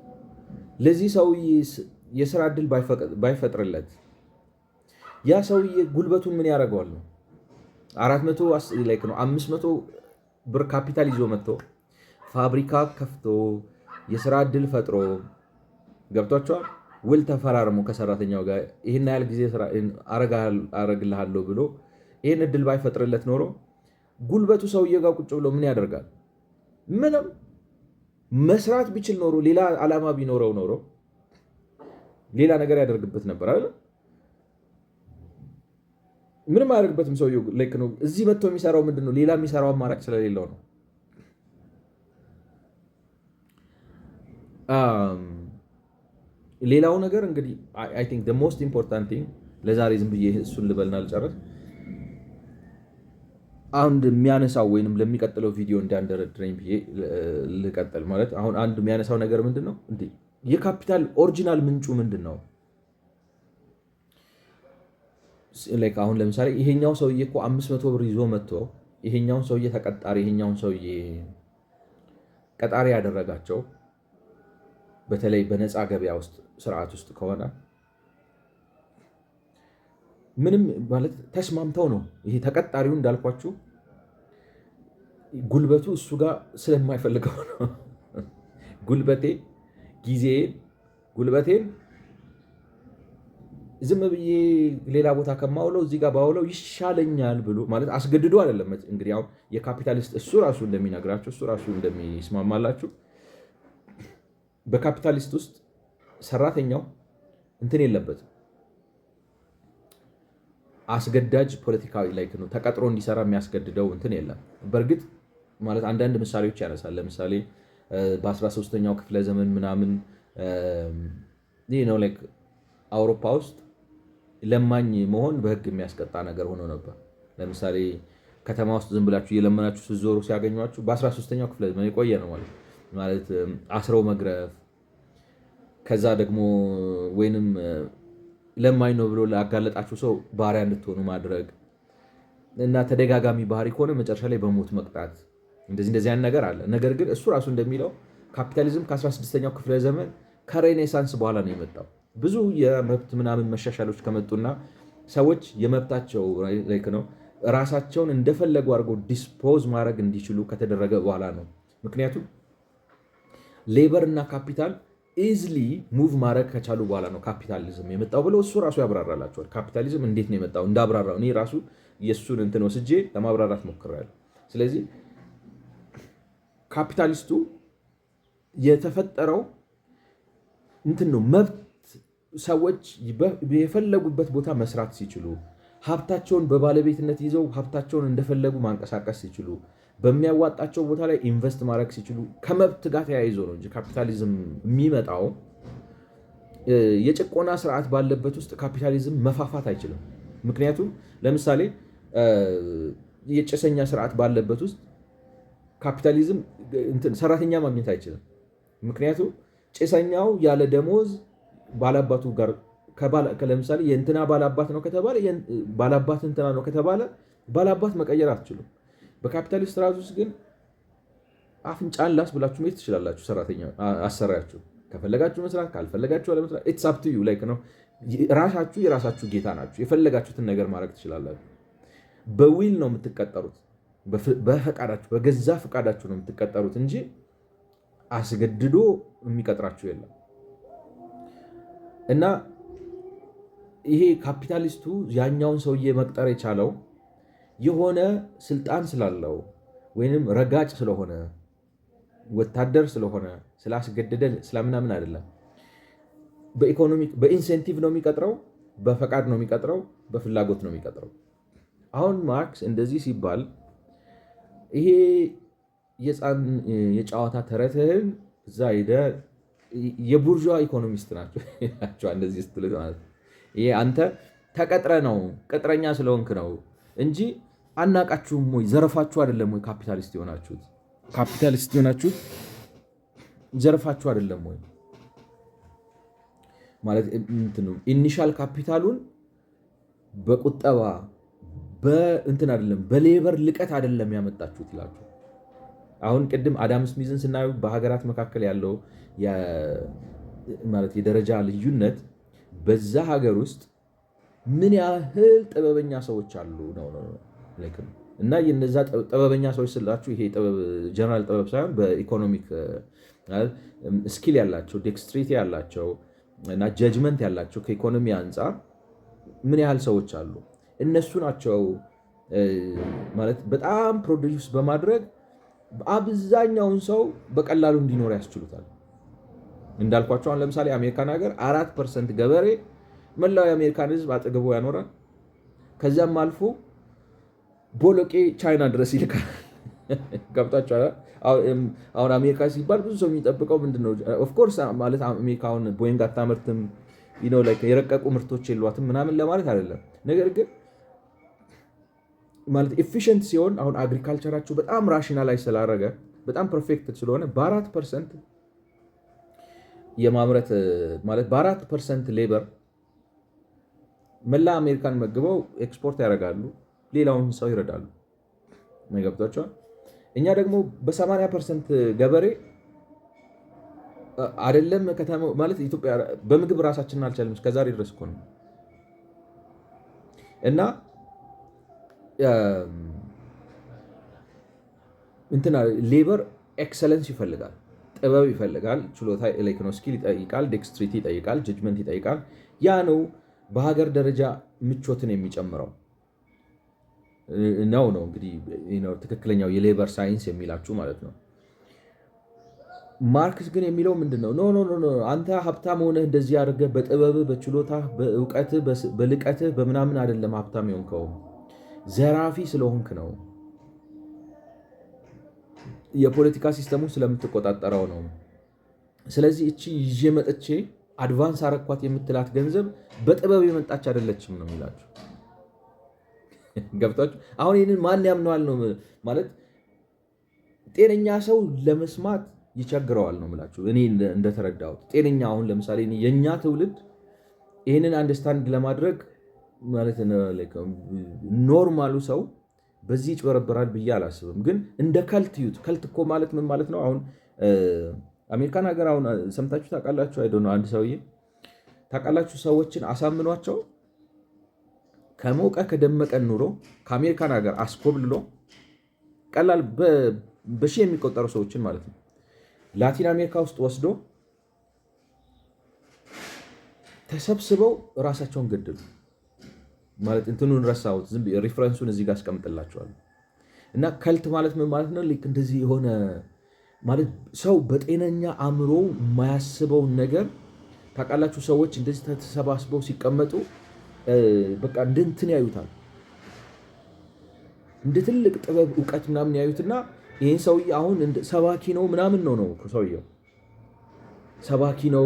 ለዚህ ሰውዬ የስራ እድል ባይፈጥርለት ያ ሰውዬ ጉልበቱን ምን ያደርገዋል ነው 400 ላይክ ነው 500 ብር ካፒታል ይዞ መጥቶ ፋብሪካ ከፍቶ የስራ እድል ፈጥሮ ገብቷቸዋል። ውል ተፈራርሞ ከሰራተኛው ጋር ይህን ያህል ጊዜ አረግልሃለሁ ብሎ ይህን እድል ባይፈጥርለት ኖሮ ጉልበቱ ሰውዬ ጋር ቁጭ ብሎ ምን ያደርጋል? ምንም መስራት ቢችል ኖሮ ሌላ ዓላማ ቢኖረው ኖሮ ሌላ ነገር ያደርግበት ነበር አይደል? ምንም አያደርግበትም ሰውዬው ልክ ነው። እዚህ መጥቶ የሚሰራው ምንድን ነው? ሌላ የሚሰራው አማራጭ ስለሌለው ነው። ሌላው ነገር እንግዲህ አይ ቲንክ the most important thing ለዛሬ ዝም ብዬ እሱን ልበልና ልጨርስ። አንድ የሚያነሳው ወይንም ለሚቀጥለው ቪዲዮ እንዳንደረድረኝ ብዬ ልቀጥል ማለት አሁን አንድ የሚያነሳው ነገር ምንድን ነው እንዴ የካፒታል ኦሪጂናል ምንጩ ምንድን ነው? አሁን ለምሳሌ ይሄኛው ሰውዬ እኮ 500 ብር ይዞ መጥቶ ይሄኛውን ሰውዬ ተቀጣሪ ይሄኛውን ሰውዬ ቀጣሪ ያደረጋቸው በተለይ በነፃ ገበያ ውስጥ ስርዓት ውስጥ ከሆነ ምንም ማለት ተስማምተው ነው። ይሄ ተቀጣሪው እንዳልኳችሁ ጉልበቱ እሱ ጋር ስለማይፈልገው ነው። ጉልበቴን ዝም ብዬ ሌላ ቦታ ከማውለው እዚህ ጋር ባውለው ይሻለኛል ብሎ ማለት አስገድዶ አይደለም። እንግዲህ አሁን የካፒታሊስት እሱ ራሱ እንደሚነግራችሁ እሱ ራሱ እንደሚስማማላችሁ በካፒታሊስት ውስጥ ሰራተኛው እንትን የለበትም። አስገዳጅ ፖለቲካዊ ላይክ ነው ተቀጥሮ እንዲሰራ የሚያስገድደው እንትን የለም። በእርግጥ ማለት አንዳንድ ምሳሌዎች ያነሳል። ለምሳሌ በ13ኛው ክፍለ ዘመን ምናምን ይህ ነው ላይክ አውሮፓ ውስጥ ለማኝ መሆን በህግ የሚያስቀጣ ነገር ሆኖ ነበር። ለምሳሌ ከተማ ውስጥ ዝም ብላችሁ እየለመናችሁ ስትዞሩ ሲያገኟችሁ በ13ኛው ክፍለ ዘመን የቆየ ነው ማለት አስረው መግረፍ፣ ከዛ ደግሞ ወይንም ለማኝ ነው ብሎ ላጋለጣችሁ ሰው ባሪያ እንድትሆኑ ማድረግ እና ተደጋጋሚ ባህሪ ከሆነ መጨረሻ ላይ በሞት መቅጣት፣ እንደዚህ አይነት ነገር አለ። ነገር ግን እሱ ራሱ እንደሚለው ካፒታሊዝም ከ16ኛው ክፍለ ዘመን ከሬኔሳንስ በኋላ ነው የመጣው። ብዙ የመብት ምናምን መሻሻሎች ከመጡና ሰዎች የመብታቸው ነው ራሳቸውን እንደፈለጉ አድርጎ ዲስፖዝ ማድረግ እንዲችሉ ከተደረገ በኋላ ነው። ምክንያቱም ሌበር እና ካፒታል ኢዝሊ ሙቭ ማድረግ ከቻሉ በኋላ ነው ካፒታሊዝም የመጣው ብለው እሱ ራሱ ያብራራላቸዋል። ካፒታሊዝም እንዴት ነው የመጣው እንዳብራራው እኔ ራሱ የእሱን እንትን ወስጄ ለማብራራት ሞክሬያለሁ። ስለዚህ ካፒታሊስቱ የተፈጠረው እንትን ነው መብት ሰዎች የፈለጉበት ቦታ መስራት ሲችሉ፣ ሀብታቸውን በባለቤትነት ይዘው ሀብታቸውን እንደፈለጉ ማንቀሳቀስ ሲችሉ፣ በሚያዋጣቸው ቦታ ላይ ኢንቨስት ማድረግ ሲችሉ ከመብት ጋር ተያይዞ ነው እንጂ ካፒታሊዝም የሚመጣው የጭቆና ስርዓት ባለበት ውስጥ ካፒታሊዝም መፋፋት አይችልም። ምክንያቱም ለምሳሌ የጭሰኛ ስርዓት ባለበት ውስጥ ካፒታሊዝም ሰራተኛ ማግኘት አይችልም። ምክንያቱም ጭሰኛው ያለ ደሞዝ ባላባቱ ጋር ለምሳሌ የእንትና ባላባት ነው ከተባለ ባላባት እንትና ነው ከተባለ ባላባት መቀየር አትችሉም። በካፒታሊስት ስርዓት ውስጥ ግን አፍንጫን ላስ ብላችሁ መሄድ ትችላላችሁ። ሰራተኛ አሰሪያችሁ ከፈለጋችሁ መስራት ካልፈለጋችሁ አለመስራት ኢትስ አፕ ቱ ዩ ላይክ ነው። ራሳችሁ የራሳችሁ ጌታ ናችሁ። የፈለጋችሁትን ነገር ማድረግ ትችላላችሁ። በዊል ነው የምትቀጠሩት፣ በፈቃዳችሁ በገዛ ፈቃዳችሁ ነው የምትቀጠሩት እንጂ አስገድዶ የሚቀጥራችሁ የለም። እና ይሄ ካፒታሊስቱ ያኛውን ሰውዬ መቅጠር የቻለው የሆነ ስልጣን ስላለው ወይንም ረጋጭ ስለሆነ ወታደር ስለሆነ ስላስገደደ ስለምናምን አይደለም። በኢንሴንቲቭ ነው የሚቀጥረው፣ በፈቃድ ነው የሚቀጥረው፣ በፍላጎት ነው የሚቀጥረው። አሁን ማርክስ እንደዚህ ሲባል ይሄ የጨዋታ ተረትህን እዛ ሄደህ የቡርዣ ኢኮኖሚስት ናቸው እንደዚህ ስትል ማለት ይሄ አንተ ተቀጥረ ነው ቅጥረኛ ስለሆንክ ነው እንጂ አናቃችሁም ወይ ዘረፋችሁ አይደለም ወይ ካፒታሊስት የሆናችሁት ዘረፋችሁ አይደለም ወይ ማለት እንትኑ ኢኒሻል ካፒታሉን በቁጠባ በእንትን አይደለም በሌበር ልቀት አይደለም ያመጣችሁት ይላችሁ። አሁን ቅድም አዳም ስሚዝን ስናዩ በሀገራት መካከል ያለው ማለት የደረጃ ልዩነት በዛ ሀገር ውስጥ ምን ያህል ጥበበኛ ሰዎች አሉ ነው። እና የነዛ ጥበበኛ ሰዎች ስላችሁ ይሄ ጀነራል ጥበብ ሳይሆን በኢኮኖሚክ ስኪል ያላቸው ዴክስትሪቲ ያላቸው እና ጀጅመንት ያላቸው ከኢኮኖሚ አንጻር ምን ያህል ሰዎች አሉ? እነሱ ናቸው ማለት በጣም ፕሮዲውስ በማድረግ አብዛኛውን ሰው በቀላሉ እንዲኖር ያስችሉታል። እንዳልኳቸው አሁን ለምሳሌ አሜሪካን ሀገር 4% ገበሬ መላው የአሜሪካን ሕዝብ አጠገቡ ያኖራል። ከዚያም አልፎ ቦሎቄ ቻይና ድረስ ይልካል። ገብታችኋል? አሁን አሜሪካ ሲባል ብዙ ሰው የሚጠብቀው ምንድነው? ኦፍኮርስ ማለት አሜሪካውን ቦይንግ አታመርትም፣ የረቀቁ ምርቶች የሏትም ምናምን ለማለት አይደለም። ነገር ግን ማለት ኤፊሽንት ሲሆን አሁን አግሪካልቸራቸው በጣም ራሽናላይዝ ስላደረገ በጣም ፐርፌክት ስለሆነ በ4% የማምረት ማለት በ4% ሌበር መላ አሜሪካን መግበው ኤክስፖርት ያደርጋሉ፣ ሌላውን ሰው ይረዳሉ። ገብቷቸዋል። እኛ ደግሞ በ80% ገበሬ አይደለም ከተማ ማለት ኢትዮጵያ በምግብ ራሳችንን አልቻልም እስከዛሬ ድረስ እኮ ነው። እና እንትና ሌበር ኤክሰለንስ ይፈልጋል፣ ጥበብ ይፈልጋል፣ ችሎታ ስኪል ይጠይቃል፣ ዴክስትሪቲ ይጠይቃል፣ ጀጅመንት ይጠይቃል። ያ ነው በሀገር ደረጃ ምቾትን የሚጨምረው ነው እንግዲህ ትክክለኛው የሌበር ሳይንስ የሚላችሁ ማለት ነው። ማርክስ ግን የሚለው ምንድን ነው? ኖ አንተ ሀብታም ሆነህ እንደዚህ አድርገህ በጥበብህ፣ በችሎታህ፣ በእውቀትህ፣ በልቀትህ በምናምን አይደለም ሀብታም የሆንከው ዘራፊ ስለሆንክ ነው። የፖለቲካ ሲስተሙ ስለምትቆጣጠረው ነው። ስለዚህ እቺ ይዤ መጥቼ አድቫንስ አረኳት የምትላት ገንዘብ በጥበብ የመጣች አይደለችም ነው የሚላችሁ። ገብታችሁ አሁን ይህንን ማን ያምነዋል ነው ማለት ጤነኛ ሰው ለመስማት ይቸግረዋል ነው የምላችሁ። እኔ እንደተረዳሁት ጤነኛ አሁን ለምሳሌ የእኛ ትውልድ ይህንን አንደርስታንድ ለማድረግ ማለት ኖርማሉ ሰው በዚህ ይጭበረበራል ብዬ አላስብም። ግን እንደ ከልት ዩት ከልት እኮ ማለት ምን ማለት ነው? አሁን አሜሪካን ሀገር አሁን ሰምታችሁ ታውቃላችሁ? አይዶ ነው አንድ ሰውዬ ታውቃላችሁ፣ ሰዎችን አሳምኗቸው ከሞቀ ከደመቀ ኑሮ ከአሜሪካን ሀገር አስኮብልሎ ቀላል በሺህ የሚቆጠሩ ሰዎችን ማለት ነው ላቲን አሜሪካ ውስጥ ወስዶ ተሰብስበው ራሳቸውን ገደሉ። ማለት እንትኑን ረሳሁት፣ ዝም ሪፍረንሱን እዚህ ጋር አስቀምጥላችኋለሁ። እና ከልት ማለት ምን ማለት ነው? ልክ እንደዚህ የሆነ ማለት ሰው በጤነኛ አእምሮ የማያስበውን ነገር ታውቃላችሁ። ሰዎች እንደዚህ ተሰባስበው ሲቀመጡ በቃ እንደ እንትን ያዩታል፣ እንደ ትልቅ ጥበብ እውቀት ምናምን ያዩትና ይህን ሰውዬ አሁን ሰባኪ ነው ምናምን ነው ሰውየው ሰባኪ ነው፣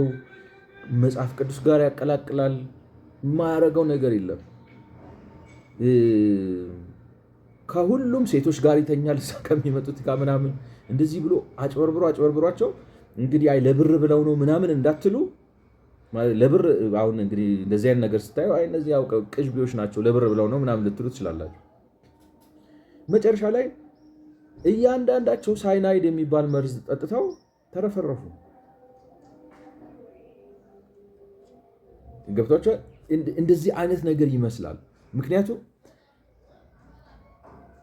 መጽሐፍ ቅዱስ ጋር ያቀላቅላል፣ የማያደርገው ነገር የለም። ከሁሉም ሴቶች ጋር ይተኛል፣ እዛ ከሚመጡት ጋር ምናምን እንደዚህ ብሎ አጭበርብሯቸው እንግዲህ አይ ለብር ብለው ነው ምናምን እንዳትሉ። ለብር አሁን እንግዲህ እንደዚህ አይነት ነገር ስታዩ አይ እነዚህ ያው ቅዥቢዎች ናቸው ለብር ብለው ነው ምናምን ልትሉ ትችላላችሁ። መጨረሻ ላይ እያንዳንዳቸው ሳይናይድ የሚባል መርዝ ጠጥተው ተረፈረፉ። ገብቷቸው እንደዚህ አይነት ነገር ይመስላል። ምክንያቱም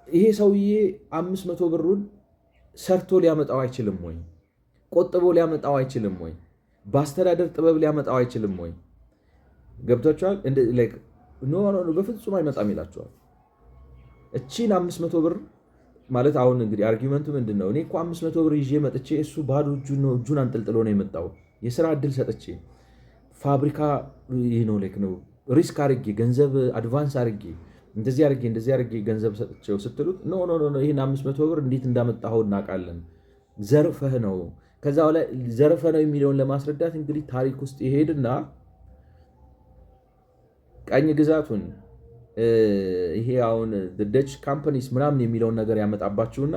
ይሄ ሰውዬ 500 ብሩን ሰርቶ ሊያመጣው አይችልም ወይ? ቆጥቦ ሊያመጣው አይችልም ወይ? በአስተዳደር ጥበብ ሊያመጣው አይችልም ወይ? ገብቷቸዋል። ኖ በፍጹም አይመጣም ይላቸዋል። እቺን 500 ብር ማለት አሁን እንግዲህ አርጊመንቱ ምንድን ነው? እኔ እኮ 500 ብር ይዤ መጥቼ እሱ ባዶ እጁን አንጠልጥሎ ነው የመጣው። የስራ እድል ሰጥቼ ፋብሪካ ነው ሪስክ አድርጌ ገንዘብ አድቫንስ አድርጌ እንደዚህ አድርጌ ገንዘብ ሰጥቼው ስትሉት ኖ ይህን 500 ብር እንዴት እንዳመጣኸው እናውቃለን፣ ዘርፈህ ነው። ከዛ በላይ ዘርፈህ ነው የሚለውን ለማስረዳት እንግዲህ ታሪክ ውስጥ ይሄድና ቀኝ ግዛቱን ይሄ አሁን ደች ካምፓኒስ ምናምን የሚለውን ነገር ያመጣባችሁና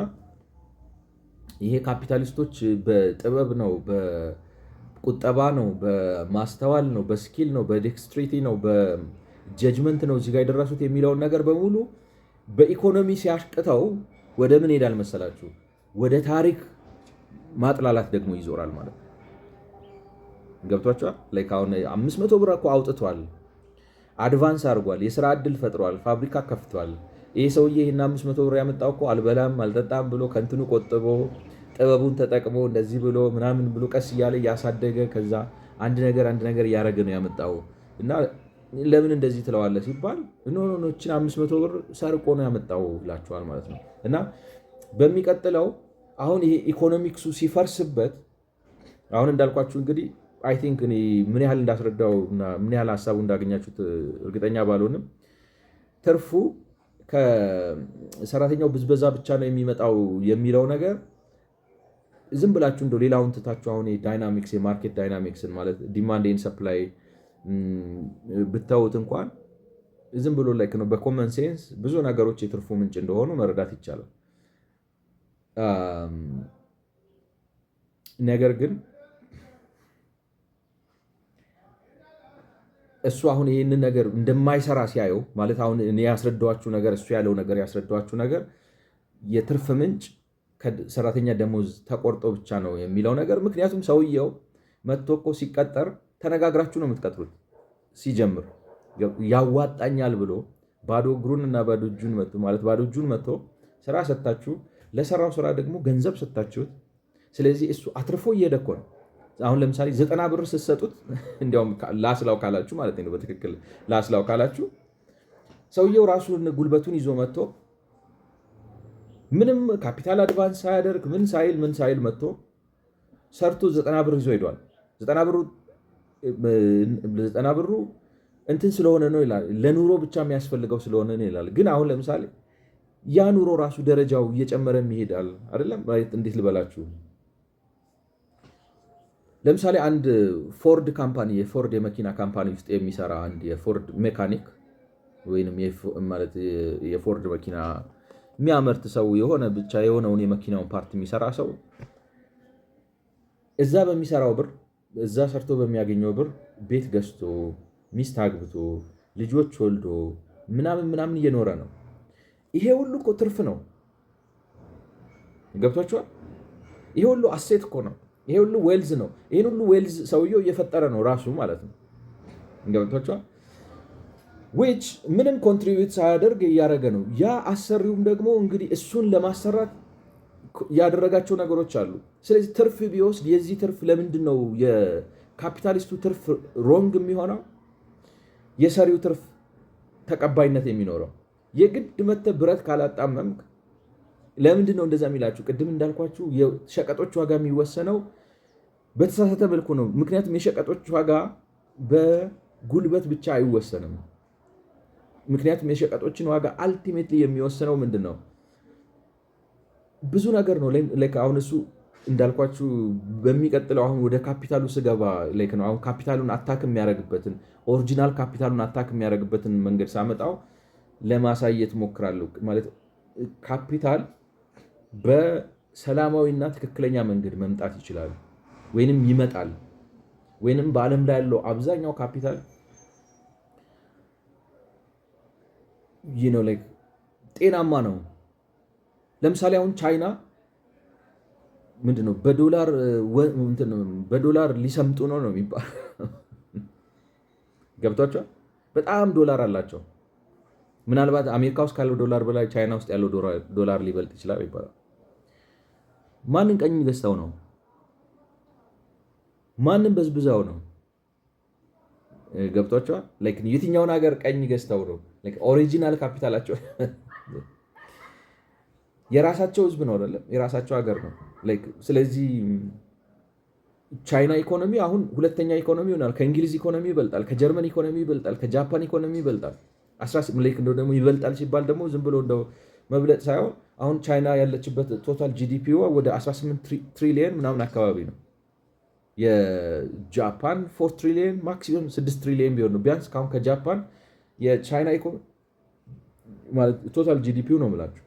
ይሄ ካፒታሊስቶች በጥበብ ነው፣ በቁጠባ ነው፣ በማስተዋል ነው፣ በስኪል ነው፣ በዴክስትሪቲ ነው፣ በጀጅመንት ነው እዚህ ጋር የደረሱት የሚለውን ነገር በሙሉ በኢኮኖሚ ሲያሽቅተው ወደ ምን ሄዳል መሰላችሁ? ወደ ታሪክ ማጥላላት ደግሞ ይዞራል ማለት ነው። ገብቷችኋል? ላይክ አሁን 500 ብር እኮ አውጥቷል፣ አድቫንስ አድርጓል፣ የስራ ዕድል ፈጥሯል፣ ፋብሪካ ከፍቷል፣ ይህ ሰውዬ ይህን 500 ብር ያመጣው እኮ አልበላም አልጠጣም ብሎ ከንትኑ ቆጥቦ ጥበቡን ተጠቅሞ እንደዚህ ብሎ ምናምን ብሎ ቀስ እያለ እያሳደገ ከዛ አንድ ነገር እያደረገ ነው ያመጣው እና ለምን እንደዚህ ትለዋለህ ሲባል ኖችን 500 ብር ሰርቆ ነው ያመጣው ይላቸዋል ማለት ነው። እና በሚቀጥለው አሁን ይሄ ኢኮኖሚክሱ ሲፈርስበት አሁን እንዳልኳችሁ እንግዲህ አይ ቲንክ እኔ ምን ያህል እንዳስረዳው እና ምን ያህል ሀሳቡ እንዳገኛችሁት እርግጠኛ ባልሆንም ትርፉ ከሰራተኛው ብዝበዛ ብቻ ነው የሚመጣው የሚለው ነገር ዝም ብላችሁ እንደው ሌላውን ትታችሁ አሁን ዳይናሚክስ የማርኬት ዳይናሚክስን ማለት ዲማንድ ኤንድ ሰፕላይ ብታዩት እንኳን ዝም ብሎ ላይክ ነው በኮመን ሴንስ ብዙ ነገሮች የትርፉ ምንጭ እንደሆኑ መረዳት ይቻላል። ነገር ግን እሱ አሁን ይህንን ነገር እንደማይሰራ ሲያየው ማለት አሁን እኔ ያስረዳኋችሁ ነገር እሱ ያለው ነገር ያስረዳኋችሁ ነገር የትርፍ ምንጭ ከሰራተኛ ደሞዝ ተቆርጦ ብቻ ነው የሚለው ነገር ምክንያቱም ሰውየው መጥቶ እኮ ሲቀጠር ተነጋግራችሁ ነው የምትቀጥሩት። ሲጀምር ያዋጣኛል ብሎ ባዶ እግሩን እና ባዶ እጁን መጥቶ ማለት ባዶ እጁን መጥቶ ስራ ሰጣችሁ፣ ለሰራው ስራ ደግሞ ገንዘብ ሰጣችሁት። ስለዚህ እሱ አትርፎ እየሄደ እኮ ነው። አሁን ለምሳሌ 90 ብር ስትሰጡት እንዲያውም ላስላው ካላችሁ ማለት ነው በትክክል ላስላው ካላችሁ ሰውየው ራሱን ጉልበቱን ይዞ መጥቶ ምንም ካፒታል አድቫንስ ሳያደርግ ምን ሳይል መጥቶ ሰርቶ 90 ብር ይዞ ሄዷል። 90 ብሩ እንትን ስለሆነ ነው ይላል፣ ለኑሮ ብቻ የሚያስፈልገው ስለሆነ ነው ይላል። ግን አሁን ለምሳሌ ያ ኑሮ ራሱ ደረጃው እየጨመረ ይሄዳል አይደለም? እንዴት ልበላችሁ፣ ለምሳሌ አንድ ፎርድ ካምፓኒ የፎርድ የመኪና ካምፓኒ ውስጥ የሚሰራ አንድ የፎርድ ሜካኒክ ወይንም ማለት የፎርድ መኪና የሚያመርት ሰው የሆነ ብቻ የሆነውን የመኪናውን ፓርት የሚሰራ ሰው እዛ በሚሰራው ብር እዛ ሰርቶ በሚያገኘው ብር ቤት ገዝቶ ሚስት አግብቶ ልጆች ወልዶ ምናምን እየኖረ ነው። ይሄ ሁሉ እኮ ትርፍ ነው። ገብቷችኋል? ይሄ ሁሉ አሴት እኮ ነው። ይሄ ሁሉ ዌልዝ ነው። ይሄን ሁሉ ዌልዝ ሰውየው እየፈጠረ ነው ራሱ ማለት ነው። ገብቷችኋል? ዊች ምንም ኮንትሪቢዩት ሳያደርግ እያደረገ ነው። ያ አሰሪውም ደግሞ እንግዲህ እሱን ለማሰራት ያደረጋቸው ነገሮች አሉ። ስለዚህ ትርፍ ቢወስድ የዚህ ትርፍ ለምንድን ነው የካፒታሊስቱ ትርፍ ሮንግ የሚሆነው? የሰሪው ትርፍ ተቀባይነት የሚኖረው? የግድ መተህ ብረት ካላጣመምክ ለምንድን ነው እንደዛ የሚላችሁ? ቅድም እንዳልኳችሁ የሸቀጦች ዋጋ የሚወሰነው በተሳሳተ መልኩ ነው። ምክንያቱም የሸቀጦች ዋጋ በጉልበት ብቻ አይወሰንም። ምክንያቱም የሸቀጦችን ዋጋ አልቲሜትሊ የሚወስነው ምንድን ነው? ብዙ ነገር ነው። አሁን እሱ እንዳልኳችሁ በሚቀጥለው አሁን ወደ ካፒታሉ ስገባ ነው አሁን ካፒታሉን አታክ የሚያደርግበትን ኦሪጂናል ካፒታሉን አታክ የሚያደርግበትን መንገድ ሳመጣው ለማሳየት ሞክራለሁ። ማለት ካፒታል በሰላማዊና ትክክለኛ መንገድ መምጣት ይችላል ወይንም ይመጣል። ወይንም በዓለም ላይ ያለው አብዛኛው ካፒታል ጤናማ ነው። ለምሳሌ አሁን ቻይና ምንድነው በዶላር ሊሰምጡ ነው የሚባለው። ገብቷቸዋል። በጣም ዶላር አላቸው። ምናልባት አሜሪካ ውስጥ ካለው ዶላር በላይ ቻይና ውስጥ ያለው ዶላር ሊበልጥ ይችላል ይባላል። ማንን ቀኝ ገዝተው ነው? ማንን በዝብዛው ነው? ገብቷቸዋል። የትኛውን ሀገር ቀኝ ገዝተው ነው? ኦሪጂናል ካፒታላቸው የራሳቸው ህዝብ ነው አይደለም? የራሳቸው ሀገር ነው። ስለዚህ ቻይና ኢኮኖሚ አሁን ሁለተኛ ኢኮኖሚ ይሆናል። ከእንግሊዝ ኢኮኖሚ ይበልጣል፣ ከጀርመን ኢኮኖሚ ይበልጣል፣ ከጃፓን ኢኮኖሚ ይበልጣል። ደግሞ ይበልጣል ሲባል ደግሞ ዝም ብሎ እንደው መብለጥ ሳይሆን አሁን ቻይና ያለችበት ቶታል ጂዲፒ ወደ 18 ትሪሊየን ምናምን አካባቢ ነው። የጃፓን 4 ትሪሊየን ማክሲመም 6 ትሪሊየን ቢሆን ነው ቢያንስ። ካሁን ከጃፓን የቻይና ኢኮኖሚ ማለት ቶታል ጂዲፒው ነው የምላችሁ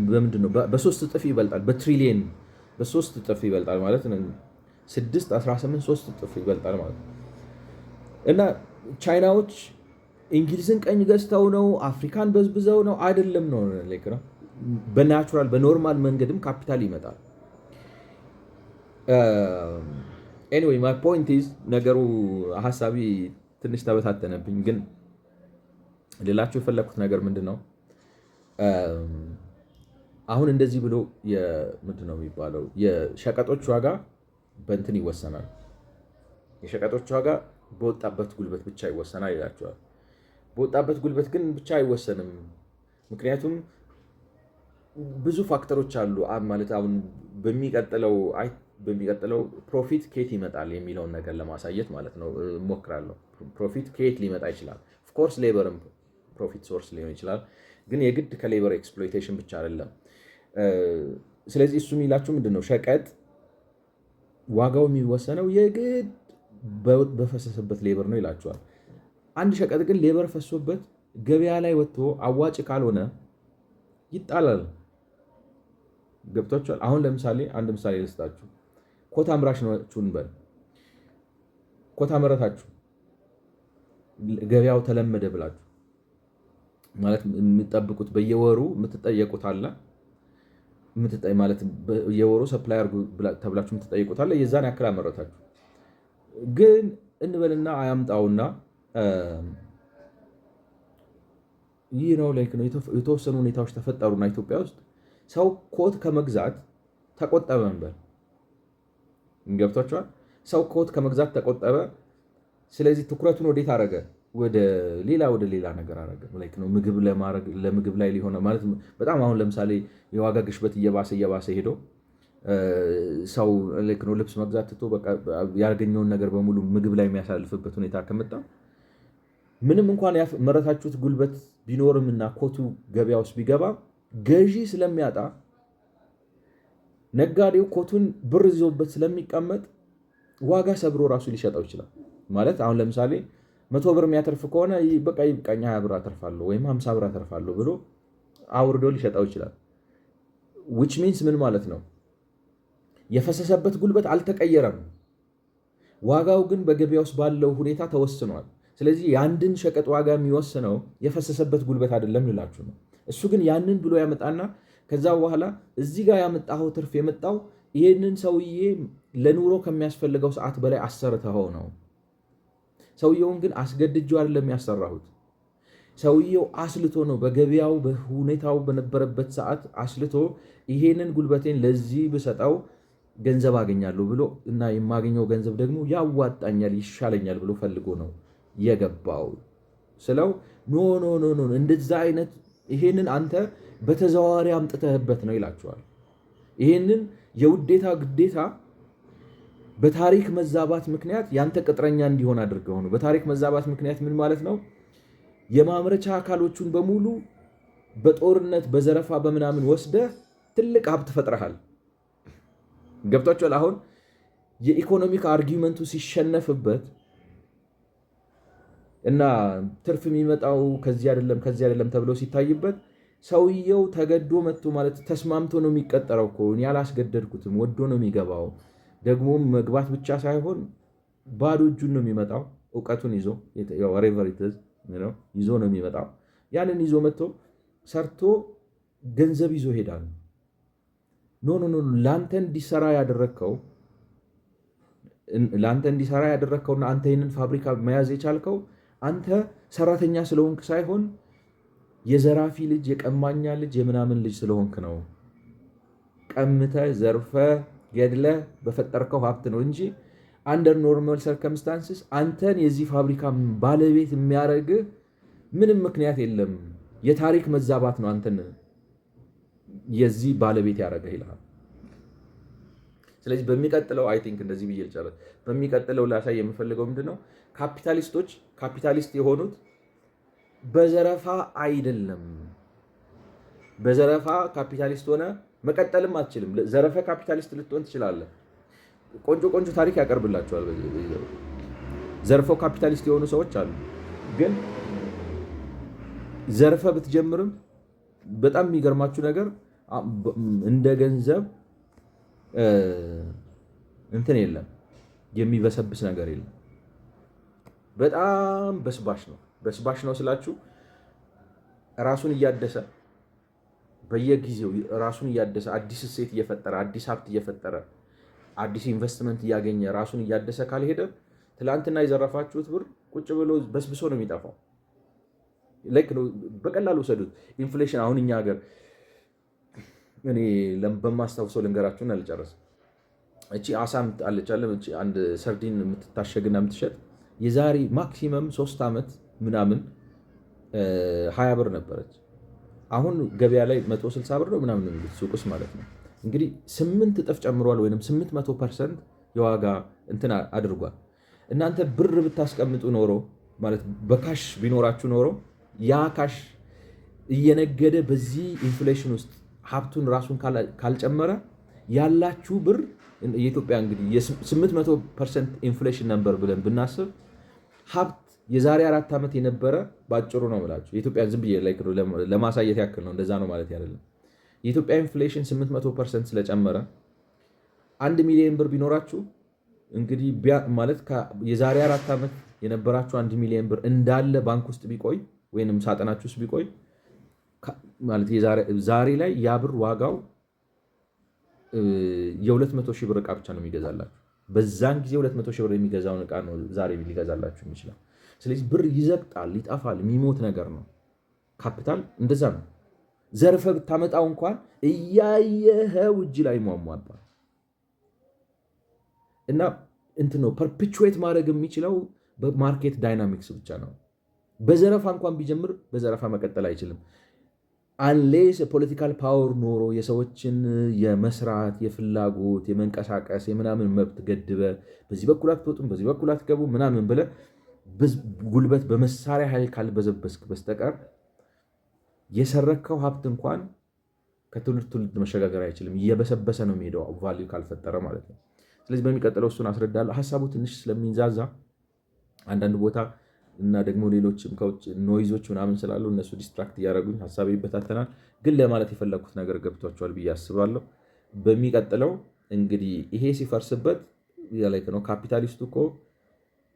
በምንድን ነው በ3 እጥፍ ይበልጣል። በትሪሊየን በ3 እጥፍ ይበልጣል ማለት ነው። 6 18 3 እጥፍ ይበልጣል ማለት ነው። እና ቻይናዎች እንግሊዝን ቀኝ ገዝተው ነው? አፍሪካን በዝብዘው ነው? አይደለም ነው በናቹራል በኖርማል መንገድም ካፒታል ይመጣል። ኤኒዌይ ማይ ፖይንት ኢዝ ነገሩ ሀሳቢ ትንሽ ተበታተነብኝ፣ ግን ሌላቸው የፈለኩት ነገር ምንድን ነው? አሁን እንደዚህ ብሎ ምንድን ነው የሚባለው የሸቀጦች ዋጋ በእንትን ይወሰናል። የሸቀጦች ዋጋ በወጣበት ጉልበት ብቻ ይወሰናል ይላቸዋል። በወጣበት ጉልበት ግን ብቻ አይወሰንም። ምክንያቱም ብዙ ፋክተሮች አሉ። ማለት አሁን በሚቀጥለው ፕሮፊት ከየት ይመጣል የሚለውን ነገር ለማሳየት ማለት ነው እሞክራለሁ። ፕሮፊት ከየት ሊመጣ ይችላል? ኦፍኮርስ ሌበርም ፕሮፊት ሶርስ ሊሆን ይችላል፣ ግን የግድ ከሌበር ኤክስፕሎይቴሽን ብቻ አይደለም። ስለዚህ እሱ የሚላችሁ ምንድን ነው? ሸቀጥ ዋጋው የሚወሰነው የግድ በፈሰሰበት ሌበር ነው ይላችኋል። አንድ ሸቀጥ ግን ሌበር ፈሶበት ገበያ ላይ ወጥቶ አዋጭ ካልሆነ ይጣላል። ገብቷችኋል? አሁን ለምሳሌ አንድ ምሳሌ ልስጣችሁ። ኮታ አምራች ናችሁን በል። ኮታ አመረታችሁ፣ ገበያው ተለመደ ብላችሁ ማለት የምትጠብቁት በየወሩ የምትጠየቁት አለ ማለት በየወሩ ሰፕላየር ተብላችሁ የምትጠይቁት አለ። የዛን ያክል አመረታችሁ። ግን እንበልና አያምጣውና ይህ ነው ላይክ ነው የተወሰኑ ሁኔታዎች ተፈጠሩና ኢትዮጵያ ውስጥ ሰው ኮት ከመግዛት ተቆጠበ እንበል። ገብቷችኋል? ሰው ኮት ከመግዛት ተቆጠበ። ስለዚህ ትኩረቱን ወዴት አደረገ? ወደ ሌላ ነገር አደረገ። ላይክ ነው ለምግብ ላይ ሊሆነ ማለት በጣም አሁን ለምሳሌ የዋጋ ግሽበት እየባሰ ሄዶ ሰው ላይክ ነው ልብስ መግዛት ትቶ በቃ ያገኘውን ነገር በሙሉ ምግብ ላይ የሚያሳልፍበት ሁኔታ ከመጣ ምንም እንኳን ያመረታችሁት ጉልበት ቢኖርም እና ኮቱ ገበያ ውስጥ ቢገባ ገዢ ስለሚያጣ ነጋዴው ኮቱን ብር ይዞበት ስለሚቀመጥ ዋጋ ሰብሮ ራሱ ሊሸጠው ይችላል። ማለት አሁን ለምሳሌ 100 ብር የሚያተርፍ ከሆነ በቃ ይብቃኝ 20 ብር አተርፋለሁ ወይም 50 ብር አተርፋለሁ ብሎ አውርዶ ሊሸጠው ይችላል። which means ምን ማለት ነው? የፈሰሰበት ጉልበት አልተቀየረም። ዋጋው ግን በገበያ ውስጥ ባለው ሁኔታ ተወስኗል። ስለዚህ የአንድን ሸቀጥ ዋጋ የሚወስነው የፈሰሰበት ጉልበት አይደለም ልላችሁ ነው። እሱ ግን ያንን ብሎ ያመጣና ከዛ በኋላ እዚህ ጋር ያመጣው ትርፍ የመጣው ይህንን ሰውዬ ለኑሮ ከሚያስፈልገው ሰዓት በላይ አሰርተኸው ነው። ሰውየውን ግን አስገድጆ አይደለም ያሰራሁት። ሰውየው አስልቶ ነው፣ በገበያው በሁኔታው በነበረበት ሰዓት አስልቶ ይሄንን ጉልበቴን ለዚህ ብሰጠው ገንዘብ አገኛለሁ ብሎ እና የማገኘው ገንዘብ ደግሞ ያዋጣኛል ይሻለኛል ብሎ ፈልጎ ነው የገባው ስለው ኖ እንደዛ አይነት ይሄንን አንተ በተዘዋዋሪ አምጥተህበት ነው ይላቸዋል። ይሄንን የውዴታ ግዴታ በታሪክ መዛባት ምክንያት ያንተ ቅጥረኛ እንዲሆን አድርገው ነው። በታሪክ መዛባት ምክንያት ምን ማለት ነው? የማምረቻ አካሎቹን በሙሉ በጦርነት በዘረፋ በምናምን ወስደህ ትልቅ ሀብት ፈጥረሃል። ገብቷችኋል? አሁን የኢኮኖሚክ አርጊመንቱ ሲሸነፍበት እና ትርፍ የሚመጣው ከዚህ አይደለም ተብሎ ሲታይበት ሰውየው ተገዶ መጥቶ ማለት ተስማምቶ ነው የሚቀጠረው እኮ እኔ ያላስገደድኩትም ወዶ ነው የሚገባው። ደግሞ መግባት ብቻ ሳይሆን ባዶ እጁን ነው የሚመጣው። እውቀቱን ይዞ ይዞ ነው የሚመጣው። ያንን ይዞ መጥቶ ሰርቶ ገንዘብ ይዞ ሄዳል። ኖ ለአንተ እንዲሰራ ያደረግከውና አንተ ይህንን ፋብሪካ መያዝ የቻልከው አንተ ሰራተኛ ስለሆንክ ሳይሆን የዘራፊ ልጅ የቀማኛ ልጅ የምናምን ልጅ ስለሆንክ ነው። ቀምተ ዘርፈ ገድለ በፈጠርከው ሀብት ነው እንጂ አንደር ኖርማል ሰርከምስታንስስ አንተን የዚህ ፋብሪካ ባለቤት የሚያደርግ ምንም ምክንያት የለም። የታሪክ መዛባት ነው አንተን የዚህ ባለቤት ያደረገህ ይልሃል። ስለዚህ በሚቀጥለው አይ ቲንክ እንደዚህ ብዬ ልጨርስ። በሚቀጥለው ላሳይ የምፈልገው ምንድነው ካፒታሊስቶች ካፒታሊስት የሆኑት በዘረፋ አይደለም። በዘረፋ ካፒታሊስት ሆነ መቀጠልም አትችልም። ዘረፈ ካፒታሊስት ልትሆን ትችላለህ። ቆንጆ ታሪክ ያቀርብላቸዋል። ዘርፈው ካፒታሊስት የሆኑ ሰዎች አሉ። ግን ዘርፈ ብትጀምርም በጣም የሚገርማችሁ ነገር እንደ ገንዘብ እንትን የለም፣ የሚበሰብስ ነገር የለም። በጣም በስባሽ ነው ስላችሁ ራሱን እያደሰ በየጊዜው ራሱን እያደሰ አዲስ እሴት እየፈጠረ አዲስ ሀብት እየፈጠረ አዲስ ኢንቨስትመንት እያገኘ ራሱን እያደሰ ካልሄደ ትላንትና የዘረፋችሁት ብር ቁጭ ብሎ በስብሶ ነው የሚጠፋው። በቀላሉ ውሰዱት። ኢንፍሌሽን አሁን እኛ ሀገር እኔ በማስታውሰው ልንገራችሁን አልጨረስም። እቺ አሳ አለቻለ አንድ ሰርዲን የምትታሸግና የምትሸጥ የዛሬ ማክሲመም 3 ዓመት ምናምን 20 ብር ነበረች። አሁን ገበያ ላይ 160 ብር ነው ምናምን የሚሉት ሱቅ ውስጥ ማለት ነው። እንግዲህ 8 እጥፍ ጨምሯል፣ ወይም 800% የዋጋ እንትን አድርጓል። እናንተ ብር ብታስቀምጡ ኖሮ ማለት በካሽ ቢኖራችሁ ኖሮ ያ ካሽ እየነገደ በዚህ ኢንፍሌሽን ውስጥ ሀብቱን ራሱን ካልጨመረ ያላችሁ ብር የኢትዮጵያ እንግዲህ የ800% ኢንፍሌሽን ነበር ብለን ብናስብ ሀብት የዛሬ 4 ዓመት የነበረ ባጭሩ ነው የምላችሁ። የኢትዮጵያን ዝም ብዬ ለማሳየት ያክል ነው፣ እንደዛ ነው ማለት አይደለም። የኢትዮጵያ ኢንፍሌሽን 800% ስለጨመረ 1 ሚሊዮን ብር ቢኖራችሁ እንግዲህ ማለት የዛሬ 4 ዓመት የነበራችሁ 1 ሚሊዮን ብር እንዳለ ባንክ ውስጥ ቢቆይ ወይንም ሳጥናችሁ ውስጥ ቢቆይ ማለት ዛሬ ላይ ያ ብር ዋጋው የ200 ሺህ ብር ዕቃ ብቻ ነው የሚገዛላችሁ። በዛን ጊዜ 200 ሺህ ብር የሚገዛውን ዕቃ ነው ዛሬ ሊገዛላችሁ የሚችለው። ስለዚህ ብር ይዘቅጣል፣ ይጠፋል፣ የሚሞት ነገር ነው። ካፒታል እንደዛ ነው። ዘርፈ ብታመጣው እንኳን እያየኸው እጅ ላይ ሟሟባ እና እንትን ነው ፐርፔቹዌት ማድረግ የሚችለው በማርኬት ዳይናሚክስ ብቻ ነው። በዘረፋ እንኳን ቢጀምር በዘረፋ መቀጠል አይችልም። አንሌስ የፖለቲካል ፓወር ኖሮ የሰዎችን የመስራት የፍላጎት የመንቀሳቀስ የምናምን መብት ገድበ በዚህ በኩል አትወጡም በዚህ በኩል አትገቡ ምናምን ብለ ጉልበት በመሳሪያ ኃይል ካልበዘበስክ በስተቀር የሰረከው ሀብት እንኳን ከትውልድ ትውልድ መሸጋገር አይችልም። እየበሰበሰ ነው የሚሄደው ቫልዩ ካልፈጠረ ማለት ነው። ስለዚህ በሚቀጥለው እሱን አስረዳለሁ። ሀሳቡ ትንሽ ስለሚንዛዛ አንዳንድ ቦታ እና ደግሞ ሌሎችም ከውጭ ኖይዞች ምናምን ስላሉ እነሱ ዲስትራክት እያደረጉኝ ሀሳብ ይበታተናል። ግን ለማለት የፈለግኩት ነገር ገብቷቸዋል ብዬ አስባለሁ። በሚቀጥለው እንግዲህ ይሄ ሲፈርስበት ነው ካፒታሊስቱ እኮ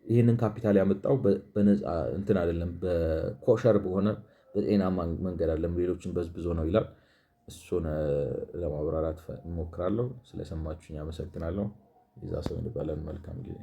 ይህንን ካፒታል ያመጣው በነፃ እንትን አይደለም፣ በኮሸር በሆነ በጤናማ መንገድ አለም ሌሎችን በዝብዞ ነው ይላል። እሱን ለማብራራት እሞክራለሁ። ስለሰማችሁኝ አመሰግናለሁ። የዛ ሰው እንባለን። መልካም ጊዜ